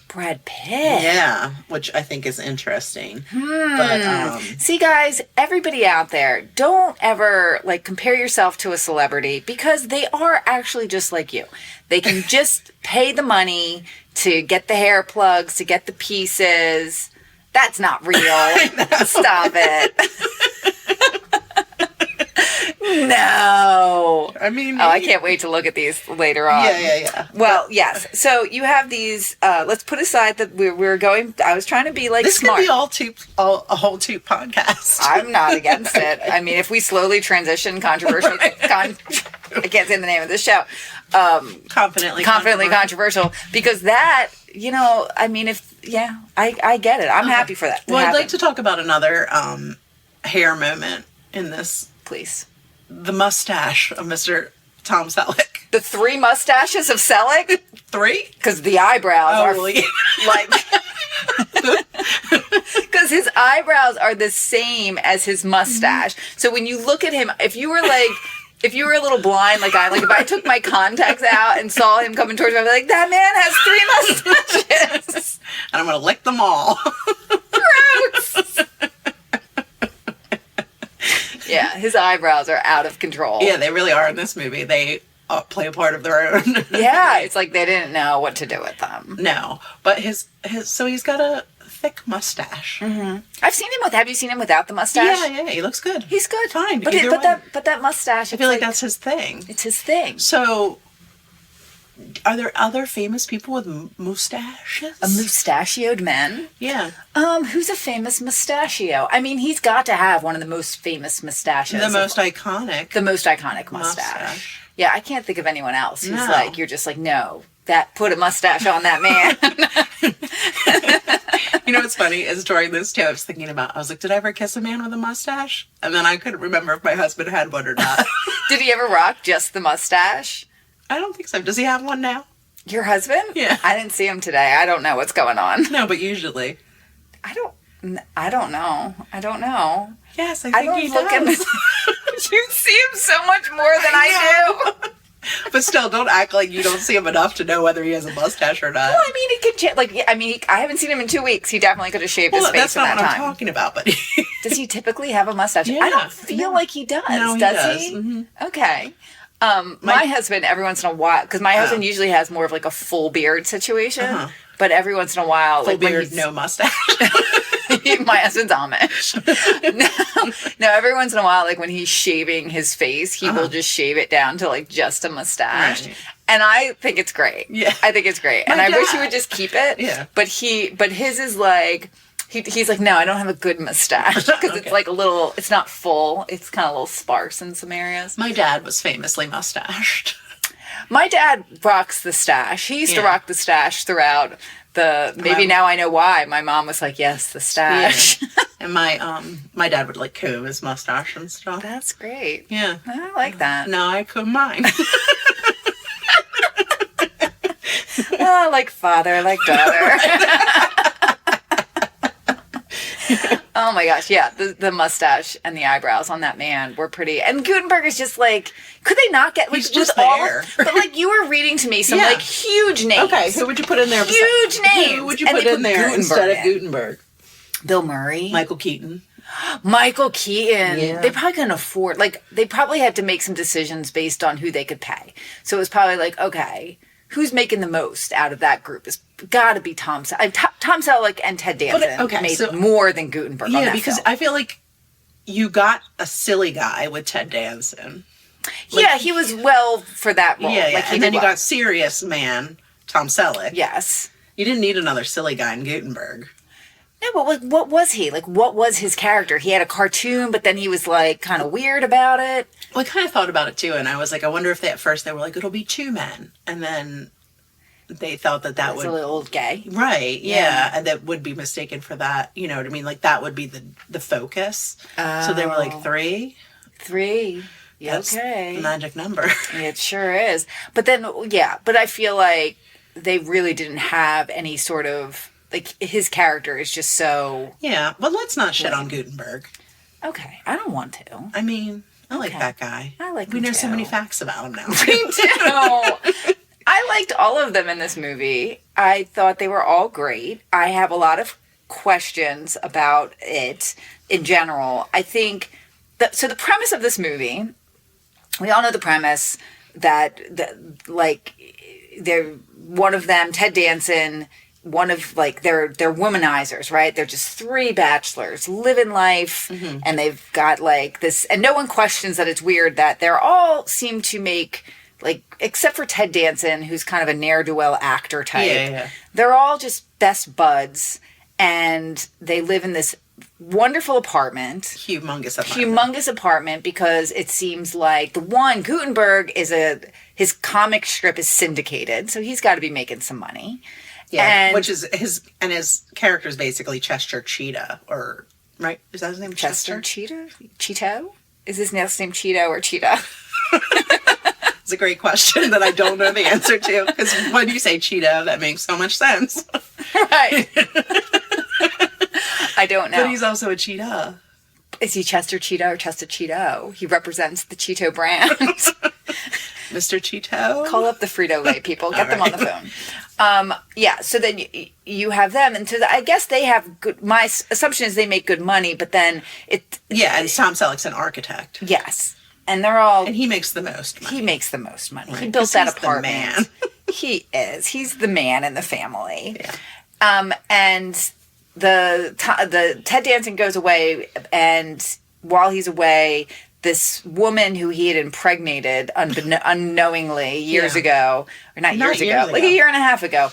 Brad Pitt. Yeah, which I think is interesting. But see, guys, everybody out there, don't ever like compare yourself to a celebrity because they are actually just like you. They can just pay the money to get the hair plugs, to get the pieces. That's not real. Stop it. No. I mean... Oh, I can't wait to look at these later on. Yeah. Well, yes. So you have these, let's put aside that we're going, I was trying to be like this smart. This could be a whole two podcast. I'm not against it. I mean, if we slowly transition controversial, I can't say the name of this show. Confidently controversial, because that, I mean, I get it. I'm happy for that. Well, I'd like to talk about another hair moment in this. Please. The mustache of Mr. Tom Selleck. The 3 mustaches of Selleck? 3? Because the eyebrows are like... Because his eyebrows are the same as his mustache. So when you look at him, if you were a little blind like I am, like if I took my contacts out and saw him coming towards me, I'd be like, that man has 3 mustaches. And I'm going to lick them all. Gross. Yeah, his eyebrows are out of control. Yeah, they really are in this movie. They play a part of their own. Yeah, it's like they didn't know what to do with them. No, but so he's got a thick mustache. Mm-hmm. Have you seen him without the mustache? Yeah, he looks good. He's good. Fine. But that mustache, I feel like that's his thing. It's his thing. So, are there other famous people with mustaches? A mustachioed man? Yeah. Who's a famous mustachio? I mean, he's got to have one of the most famous mustaches. The most iconic mustache. Yeah, I can't think of anyone else who's like, you're just like, no, put a mustache on that man. You know what's funny is during this too, I was like, did I ever kiss a man with a mustache? And then I couldn't remember if my husband had one or not. Did he ever rock just the mustache? I don't think so. Does he have one now? Your husband? Yeah. I didn't see him today. I don't know what's going on. No, but usually. I don't know. Yes, I think he does. You see him so much more than I do. But still, don't act like you don't see him enough to know whether he has a mustache or not. Well, I mean, he could, I haven't seen him in 2 weeks. He definitely could have shaved his face that's in not that what time. I'm talking about, but Does he typically have a mustache? Yeah, I don't feel like he does. No, he does he? does. Okay. My husband, every once in a while, because my husband usually has more of like a full beard situation, but every once in a while, full like when beard, no mustache. my husband's Amish. No, every once in a while, like when he's shaving his face, he will just shave it down to like just a mustache. Right. And I think it's great. Yeah. I think it's great. And I wish he would just keep it. Yeah. But his is like, he's like, no, I don't have a good mustache. Because it's like a little, it's not full. It's kind of a little sparse in some areas. My dad was famously mustached. My dad rocks the stash. He used to rock the stash throughout maybe now I know why. My mom was like, yes, the stash. Yeah. And my dad would like comb his mustache and stuff. That's great. Yeah. I like that. No, I comb mine. Oh, like father, like daughter. Oh my gosh, yeah, the mustache and the eyebrows on that man were pretty. And Guttenberg is just like, could they not get? He's just there. But like you were reading to me some like huge names. Okay, who would you put in there? Huge names. Who would you put in there instead of Guttenberg? Bill Murray, Michael Keaton. Michael Keaton. Yeah. They probably couldn't afford. Like they probably had to make some decisions based on who they could pay. So it was probably like, okay, who's making the most out of that group? It's got to be Tom Selleck. Tom Selleck and Ted Danson made more than Gutenberg. Yeah, on that because film. I feel like you got a silly guy with Ted Danson. Like, he was well for that role. Yeah, Like, and then you got serious man Tom Selleck. Yes. You didn't need another silly guy in Guttenberg. No, but what was he? Like, what was his character? He had a cartoon, but then he was, like, kind of weird about it. Well, I kind of thought about it, too, and I was like, I wonder if at first they were like, it'll be two men. And then they thought that would... a little gay. Right, yeah, and that would be mistaken for that. You know what I mean? Like, that would be the focus. So they were like, 3? 3. That's okay. the magic number. It sure is. But then, yeah, but I feel like they really didn't have any sort of... Like, his character is just so... Yeah, but let's not shit on Guttenberg. Okay, I don't want to. I mean, I like that guy. I like We him know too. so many facts about him now. Me too. I liked all of them in this movie. I thought they were all great. I have a lot of questions about it in general. I think... So the premise of this movie... We all know the premise that like, they're... One of them, Ted Danson... One of, like, they're womanizers, right? They're just 3 bachelors living life, and they've got, like, this, and no one questions that it's weird that they're all seem to make, like, except for Ted Danson, who's kind of a ne'er-do-well actor type. Yeah. They're all just best buds, and they live in this wonderful apartment. Humongous apartment, because it seems like the one, Guttenberg, his comic strip is syndicated, so he's got to be making some money. Yeah, and which is his character is basically Chester Cheetah, or right? Is that his name? Chester Cheetah? Cheeto? Is his last name Cheeto or Cheetah? It's a great question that I don't know the answer to, because when you say Cheetah, that makes so much sense. Right. I don't know. But he's also a cheetah. Is he Chester Cheetah or Chester Cheeto? He represents the Cheeto brand. Mr. Cheeto? Call up the Frito-Lay people. Get them on the phone. Yeah, so then you have them. And so I guess they have good... My assumption is they make good money, but then it... Yeah, and Tom Selleck's an architect. Yes. And they're all... And he makes the most money. He makes the most money. Right. He built that He's apartment. the man. He is. He's the man in the family. Yeah. And the Ted Danson goes away, and while he's away, this woman who he had impregnated unknowingly years ago, or not years ago, like a year and a half ago,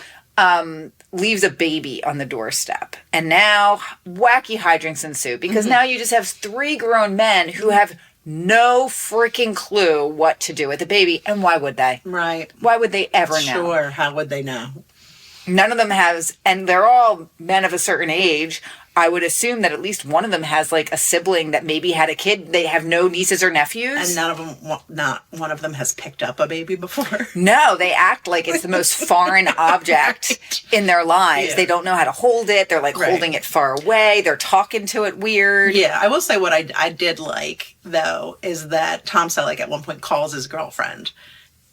leaves a baby on the doorstep. And now wacky hijinks ensue, because now you just have 3 grown men who have no freaking clue what to do with the baby. And why would they? Right. Why would they ever know? Sure. How would they know? None of them has, and they're all men of a certain age. I would assume that at least one of them has like a sibling that maybe had a kid. They have no nieces or nephews. And not one of them has picked up a baby before. No, they act like it's the most foreign object in their lives. Yeah. They don't know how to hold it. They're like holding it far away. They're talking to it weird. Yeah, I will say what I did like, though, is that Tom Selleck at one point calls his girlfriend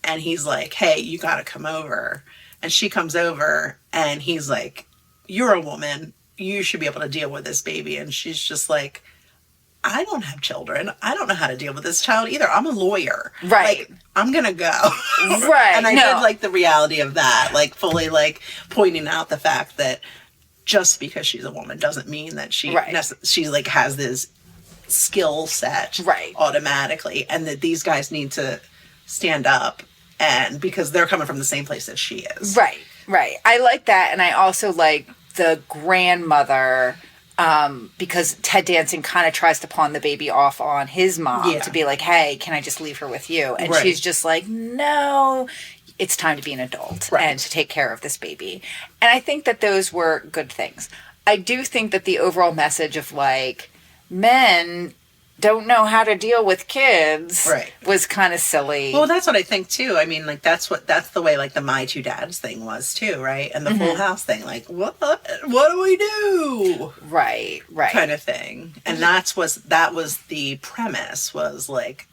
and he's like, hey, you got to come over. And she comes over and he's like, you're a woman. You should be able to deal with this baby. And she's just like, I don't have children. I don't know how to deal with this child either. I'm a lawyer. Right. Like, I'm going to go. Right. And I did like the reality of that, like fully like pointing out the fact that just because she's a woman doesn't mean that she like has this skill set automatically, and that these guys need to stand up, and because they're coming from the same place that she is. Right. I like that. And I also like the grandmother, because Ted Danson kind of tries to pawn the baby off on his mom to be like, hey, can I just leave her with you? And she's just like, no, it's time to be an adult and to take care of this baby. And I think that those were good things. I do think that the overall message of like, men don't know how to deal with kids was kind of silly. Well, that's what I think too. I mean, like that's the way like the My Two Dads thing was too, right? And the Full House thing, like what do we do? Right. Kind of thing. And that was the premise, was like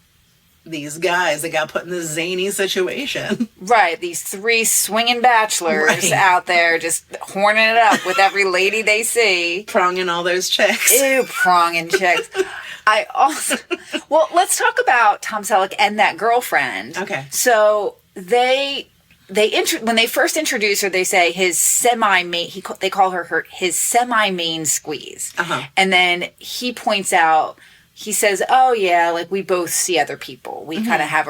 these guys that got put in this zany situation. Right. These three swinging bachelors out there just horning it up with every lady they see. Pronging all those chicks. Ew, pronging chicks. I also... Well, let's talk about Tom Selleck and that girlfriend. Okay. So when they first introduce her, they say his semi-main... They call her his semi-main squeeze. Uh-huh. And then he points out... He says, oh, yeah, like, we both see other people. We kind of have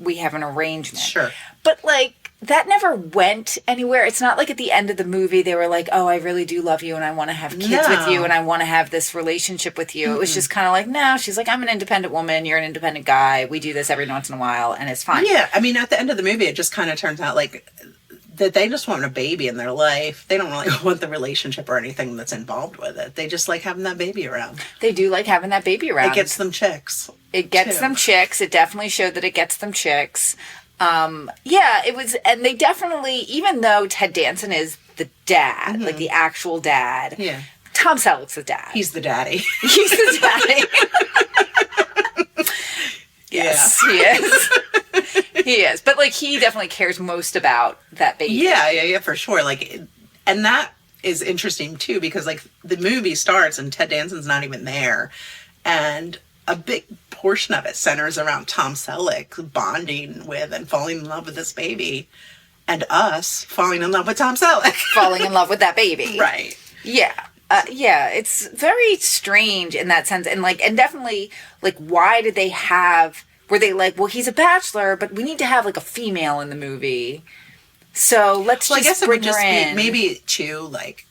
we have an arrangement. Sure. But, like, that never went anywhere. It's not like at the end of the movie they were like, oh, I really do love you and I want to have kids with you and I want to have this relationship with you. It was just kind of like, no, she's like, I'm an independent woman. You're an independent guy. We do this every once in a while and it's fine. Yeah. I mean, at the end of the movie, it just kind of turns out like that they just want a baby in their life. They don't really want the relationship or anything that's involved with it. They just like having that baby around. They do like having that baby around. It gets them chicks. It gets them chicks. It definitely showed that it gets them chicks. It was, and they definitely, even though Ted Danson is the dad, like the actual dad, Tom Selleck's the dad. He's the daddy. He's the daddy. Yes, he is. He is. But, like, he definitely cares most about that baby. Yeah, for sure. Like, and that is interesting, too, because, like, the movie starts and Ted Danson's not even there. And a big portion of it centers around Tom Selleck bonding with and falling in love with this baby. And us falling in love with Tom Selleck. Falling in love with that baby. Right. Yeah. It's very strange in that sense. And, like, and definitely, like, why did they were they like, well, he's a bachelor, but we need to have, like, a female in the movie. So let's just I guess it bring would just her in. be, maybe, too, like,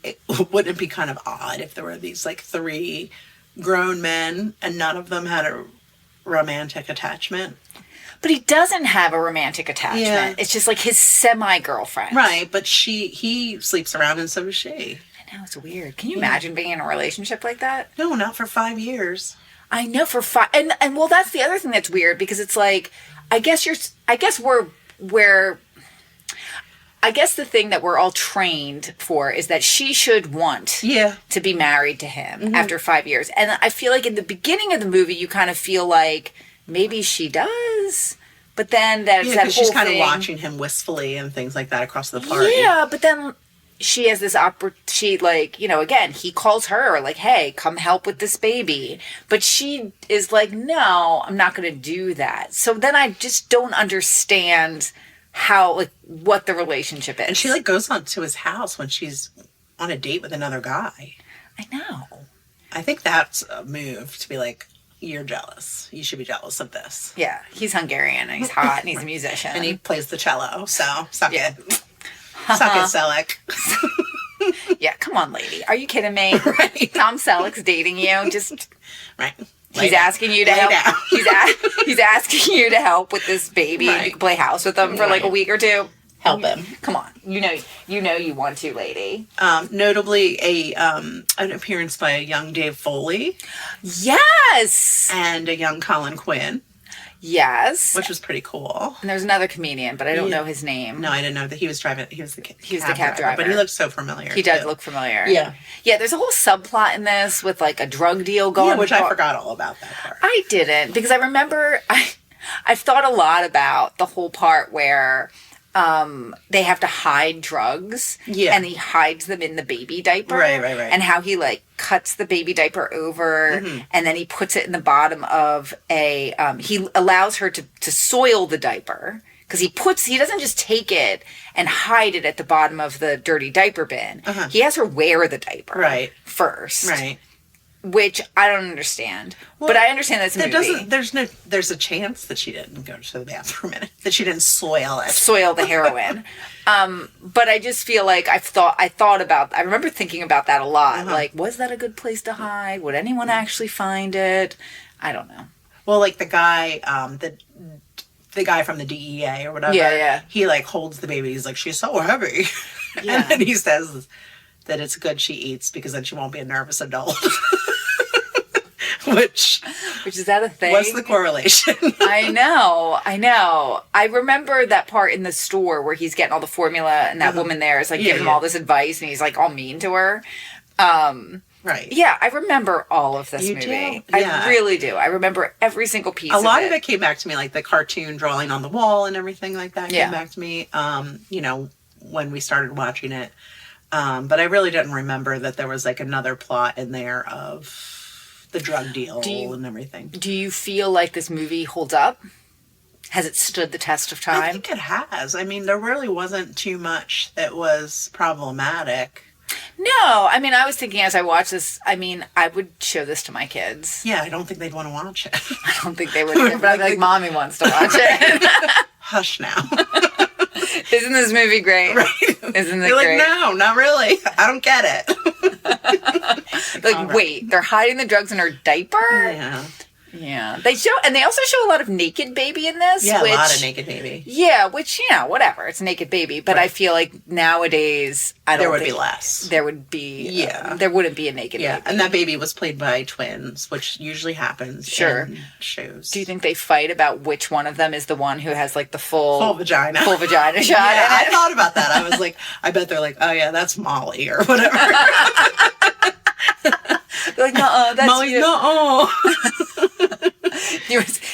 wouldn't it be kind of odd if there were these, like, three grown men and none of them had a romantic attachment? But he doesn't have a romantic attachment. Yeah. It's just, like, his semi-girlfriend. Right, but he sleeps around and so does she. I know, it's weird. Can you imagine being in a relationship like that? No, not for 5 years. I know, for 5... And well, that's the other thing that's weird, because it's like, I guess the thing that we're all trained for is that she should want to be married to him after 5 years. And I feel like in the beginning of the movie, you kind of feel like maybe she does, but then that's that whole she's kind thing. of watching him wistfully and things like that across the party. Yeah, but then she has this she, like, you know, again, he calls her like, hey, come help with this baby. But she is like, no, I'm not going to do that. So then I just don't understand how, like, what the relationship is. And she, like, goes on to his house when she's on a date with another guy. I know. I think that's a move to be like, you're jealous. You should be jealous of this. Yeah, he's Hungarian and he's hot and he's a musician. And he plays the cello, so suck it. Suck it, Selleck. Yeah, come on, lady. Are you kidding me? Right. Tom Selleck's dating you. Just right. He's asking you to help. He's asking you to help with this baby. Right. You can play house with them for like a week or two. help him. Come on. You know you want to, lady. Notably, an appearance by a young Dave Foley. Yes! And a young Colin Quinn. Yes. Which was pretty cool. And there's another comedian, but I don't know his name. No, I didn't know that he was driving. He was the cab driver. But he looked so familiar. He does look familiar. Yeah. Yeah, there's a whole subplot in this with like a drug deal going on. Yeah, which I forgot all about that part. I didn't, because I remember I've thought a lot about the whole part where they have to hide drugs. Yeah. And he hides them in the baby diaper. Right. And how he like cuts the baby diaper over and then he puts it in the bottom of a he allows her to soil the diaper. Because he doesn't just take it and hide it at the bottom of the dirty diaper bin. He has her wear the diaper first. Right. Which I don't understand. Well, but I understand that's a movie. There's a chance that she didn't go to the bathroom in it. That she didn't soil it. Soil the heroin. But I just feel like I remember thinking about that a lot. Like, was that a good place to hide? Would anyone actually find it? I don't know. Well, like the guy, the guy from the DEA or whatever. Yeah. He like holds the baby. He's like, she's so heavy. Yeah. And then he says that it's good she eats because then she won't be a nervous adult. Which is that a thing? What's the correlation? I know. I remember that part in the store where he's getting all the formula and that woman there is like giving him all this advice and he's like all mean to her. Right. Yeah, I remember all of this you movie. Do? Yeah. I really do. I remember every single piece of it. A lot of it came back to me, like the cartoon drawing on the wall and everything like that came back to me, when we started watching it. But I really didn't remember that there was like another plot in there of the drug deal and everything. Do you feel like this movie holds up? Has it stood the test of time? I think it has. I mean, there really wasn't too much that was problematic. No, I mean, I was thinking as I watched this, I mean, I would show this to my kids. Yeah, I don't think they'd want to watch it. I don't think they would, but I'd be like, Mommy wants to watch it. Hush now. Isn't this movie great? Right. Isn't it You're great? like, no, not really. I don't get it. Like, wait, they're hiding the drugs in her diaper? Yeah. Yeah. They also show a lot of naked baby in this. Yeah, a lot of naked baby. Yeah, which, whatever. It's a naked baby. But I feel like nowadays, there would be less. There would be, there wouldn't be a naked baby. And that baby was played by twins, which usually happens in shows. Do you think they fight about which one of them is the one who has like the full vagina shot? Yeah, I thought about that. I was like, I bet they're like, oh yeah, that's Molly or whatever. They're like, no, that's Molly, you. no.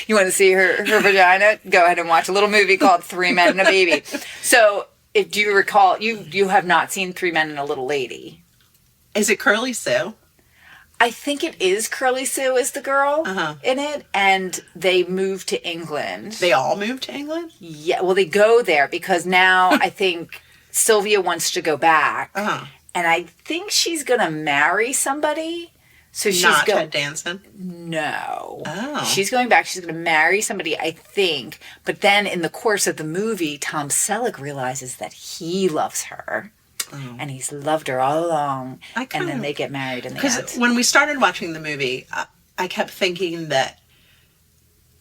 You want to see her vagina? Go ahead and watch a little movie called Three Men and a Baby. So, do you recall, you have not seen Three Men and a Little Lady? Is it Curly Sue? I think it is Curly Sue is the girl in it, and they moved to England. They all moved to England? Yeah, well, they go there because now I think Sylvia wants to go back, and I think she's going to marry somebody. So she's not Ted Danson? No. Oh. She's going back. She's going to marry somebody, I think. But then in the course of the movie, Tom Selleck realizes that he loves her. Oh. And he's loved her all along. And then they get married in the end. Because when we started watching the movie, I kept thinking that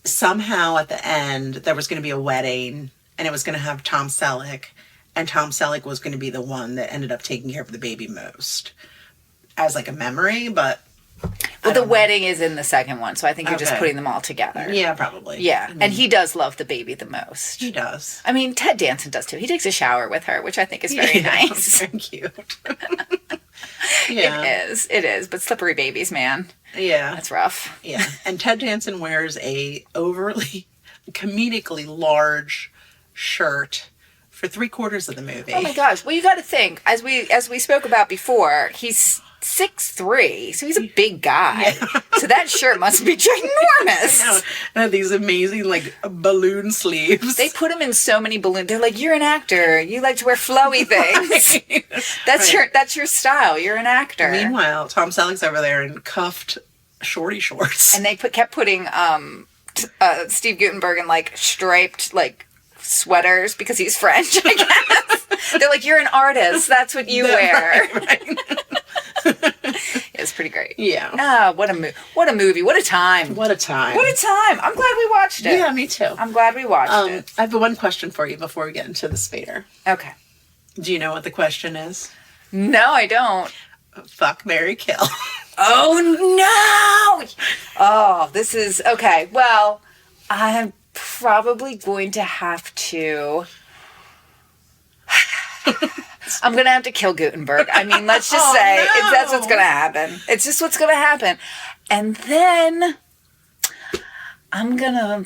somehow at the end there was going to be a wedding and it was going to have Tom Selleck. And Tom Selleck was going to be the one that ended up taking care of the baby most. As like a memory, but... Well, the wedding is in the second one, so I think you're just putting them all together. Yeah, probably. Yeah, and he does love the baby the most. He does. I mean, Ted Danson does too. He takes a shower with her, which I think is very nice. Very cute. It is. But slippery babies, man. Yeah. That's rough. Yeah. And Ted Danson wears a overly, comedically large shirt for 3/4 of the movie. Oh my gosh. Well, you got to think, as we spoke about before, he's 6'3", so he's a big guy. Yeah. So that shirt must be ginormous. And these amazing, like, balloon sleeves. They put him in so many balloons. They're like, you're an actor. You like to wear flowy things. That's your style. You're an actor. Meanwhile, Tom Selleck's over there in cuffed shorty shorts. And they kept putting Steve Guttenberg in, like, striped, like, sweaters because he's French, I guess. They're like, you're an artist. That's what you wear. Right. It's pretty great. Yeah. Ah, what a movie. What a time. What a time. What a time. I'm glad we watched it. Yeah, me too. I'm glad we watched it. I have one question for you before we get into the Spader. Okay. Do you know what the question is? No, I don't. Fuck, marry, kill. Oh, no! Oh, this is... Okay, well, I'm probably going to have to... I'm going to have to kill Guttenberg. I mean, let's just say that's what's going to happen. It's just what's going to happen. And then I'm going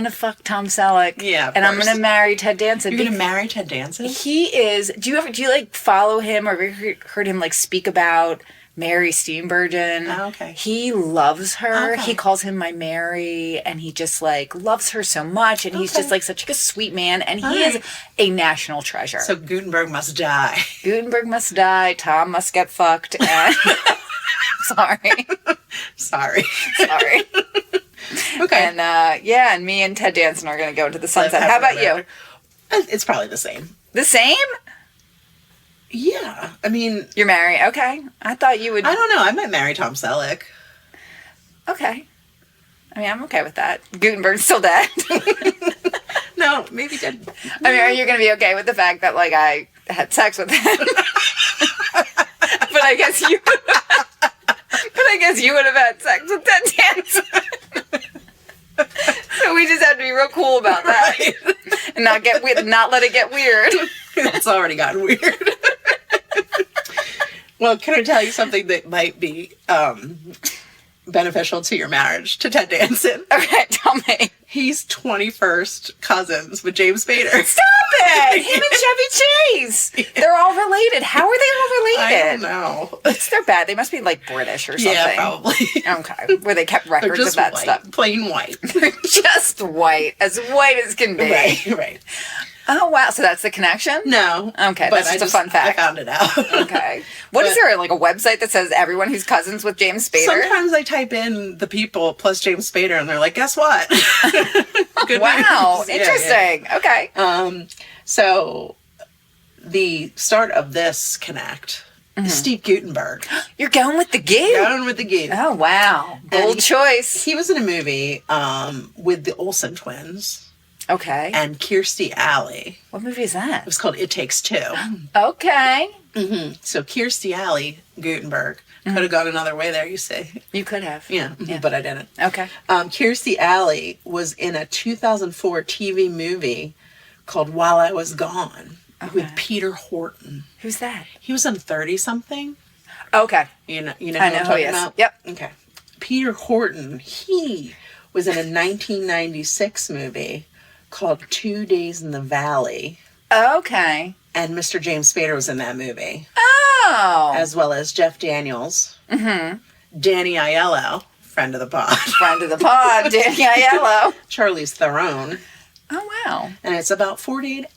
to fuck Tom Selleck. Yeah, and I'm going to marry Ted Danson. You're going to marry Ted Danson? He is... Do you like follow him or have you heard him like speak about Mary Steenburgen? Oh, okay. He loves her. Okay. He calls him my Mary, and he just like loves her so much, and he's just like such a sweet man, and he is a national treasure. So Gutenberg must die. Gutenberg must die. Tom must get fucked. And sorry. Sorry. Okay. And and me and Ted Danson are gonna go into the sunset. How about you? It's probably the same. The same? Yeah. I mean... You're married. Okay. I thought you would... I don't know. I might marry Tom Selleck. Okay. I mean, I'm okay with that. Gutenberg's still dead. No, maybe dead. I mean, are you going to be okay with the fact that, like, I had sex with him? But I guess you... would have had sex with Ted Danson. So we just have to be real cool about that. Right. And not let it get weird. It's already gotten weird. Well, can I tell you something that might be beneficial to your marriage, to Ted Danson? Okay, tell me. He's 21st cousins with James Spader. Stop it! Him and Chevy Chase. They're all related. How are they all related? I don't know. They're bad. They must be like British or something. Yeah, probably. Okay, where they kept They're records just of that white, stuff. plain white. Just white as can be. Right. Oh wow! So that's the connection. No. Okay, but that's just a fun fact. I found it out. Okay. What is there, like a website that says everyone who's cousins with James Spader? Sometimes I type in the people plus James Spader and they're like, guess what? Good Wow. news. Interesting. Yeah. Okay. So the start of this connect is Steve Guttenberg. You're going with the gig? Going with the Gute. Oh wow. Bold choice. He was in a movie with the Olsen twins. Okay. And Kirstie Alley. What movie is that? It was called It Takes Two. Okay. Mm-hmm. So Kirstie Alley, Guttenberg, could have gone another way there, you say. You could have. Yeah, but I didn't. Okay. Kirstie Alley was in a 2004 TV movie called While I Was Gone with Peter Horton. Who's that? He was in 30-something. Okay. You know I who know I'm who talking he is. about? Yep. Okay. Peter Horton, he was in a 1996 movie called 2 Days in the Valley. Okay. And Mr. James Spader was in that movie. Oh. As well as Jeff Daniels. Mm-hmm. Danny Aiello, friend of the pod. Friend of the pod, Danny Aiello. Charlize Theron. Oh, wow. And it's about 48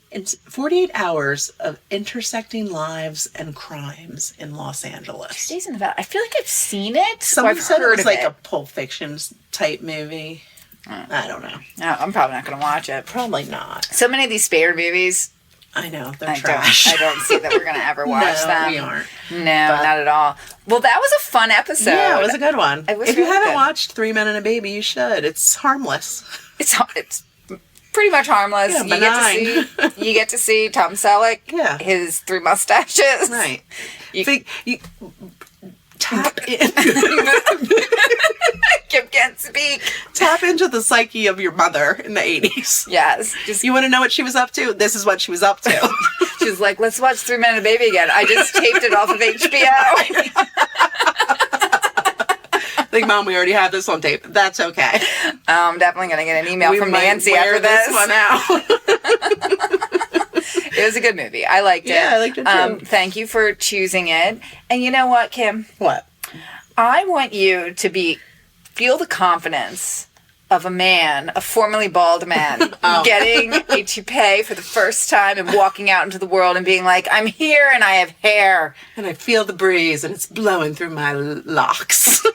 hours of intersecting lives and crimes in Los Angeles. Days in the Valley. I feel like I've seen it. Someone I've said heard it was of like it. a Pulp Fiction type movie. I don't know. No, I'm probably not going to watch it. Probably not. So many of these Spader movies. I know. They're trash. I don't see that we're going to ever watch No, them. we aren't. No, not at all. Well, that was a fun episode. Yeah, it was a good one. It was if you really haven't good. watched 3 Men and a Baby, you should. It's harmless. It's pretty much harmless. Yeah, you get to see Tom Selleck. Yeah. His 3 mustaches. Right. You Tap in. Kim can't speak. Tap into the psyche of your mother in the 80s. Yes. Just You want to know what she was up to? This is what she was up to. she's like, let's watch 3 Men and a Baby again. I just taped it off of HBO. Like, Mom, we already have this on tape. That's okay. I'm definitely going to get an email from might Nancy wear after this. one out. It was a good movie. I liked it. Yeah, I liked it too. Thank you for choosing it. And you know what, Kim? What? I want you to feel the confidence of a formerly bald man, getting a toupee for the first time and walking out into the world and being like, I'm here and I have hair. And I feel the breeze and it's blowing through my locks.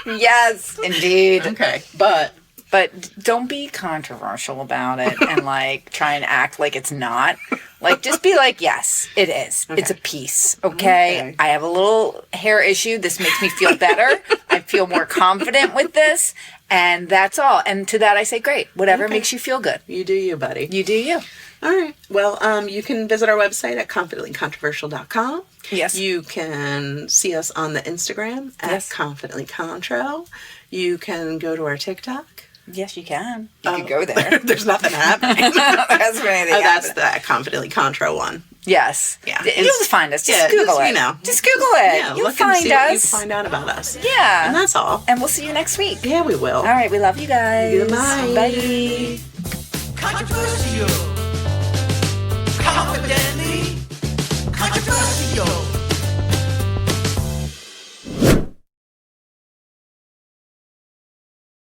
Yes, indeed. Okay, but But don't be controversial about it and like try and act like it's not. Like, just be like, yes, it is. Okay. It's a piece, okay? I have a little hair issue. This makes me feel better. I feel more confident with this, and that's all. And to that I say, great. Whatever makes you feel good. You do you, buddy. You do you. All right. Well, you can visit our website at confidentlycontroversial.com. Yes. You can see us on the Instagram at confidentlycontro. You can go to our TikTok. Yes, you can. You could go there. There's nothing happening. That's the Confidently Contro one. Yes. Yeah. You'll just find us. Just Google it. Just Google it. Yeah, You'll look find and see us. what you find out about us. Yeah. And that's all. And we'll see you next week. Yeah, we will. All right. We love you guys. Goodbye. Bye. Controversial.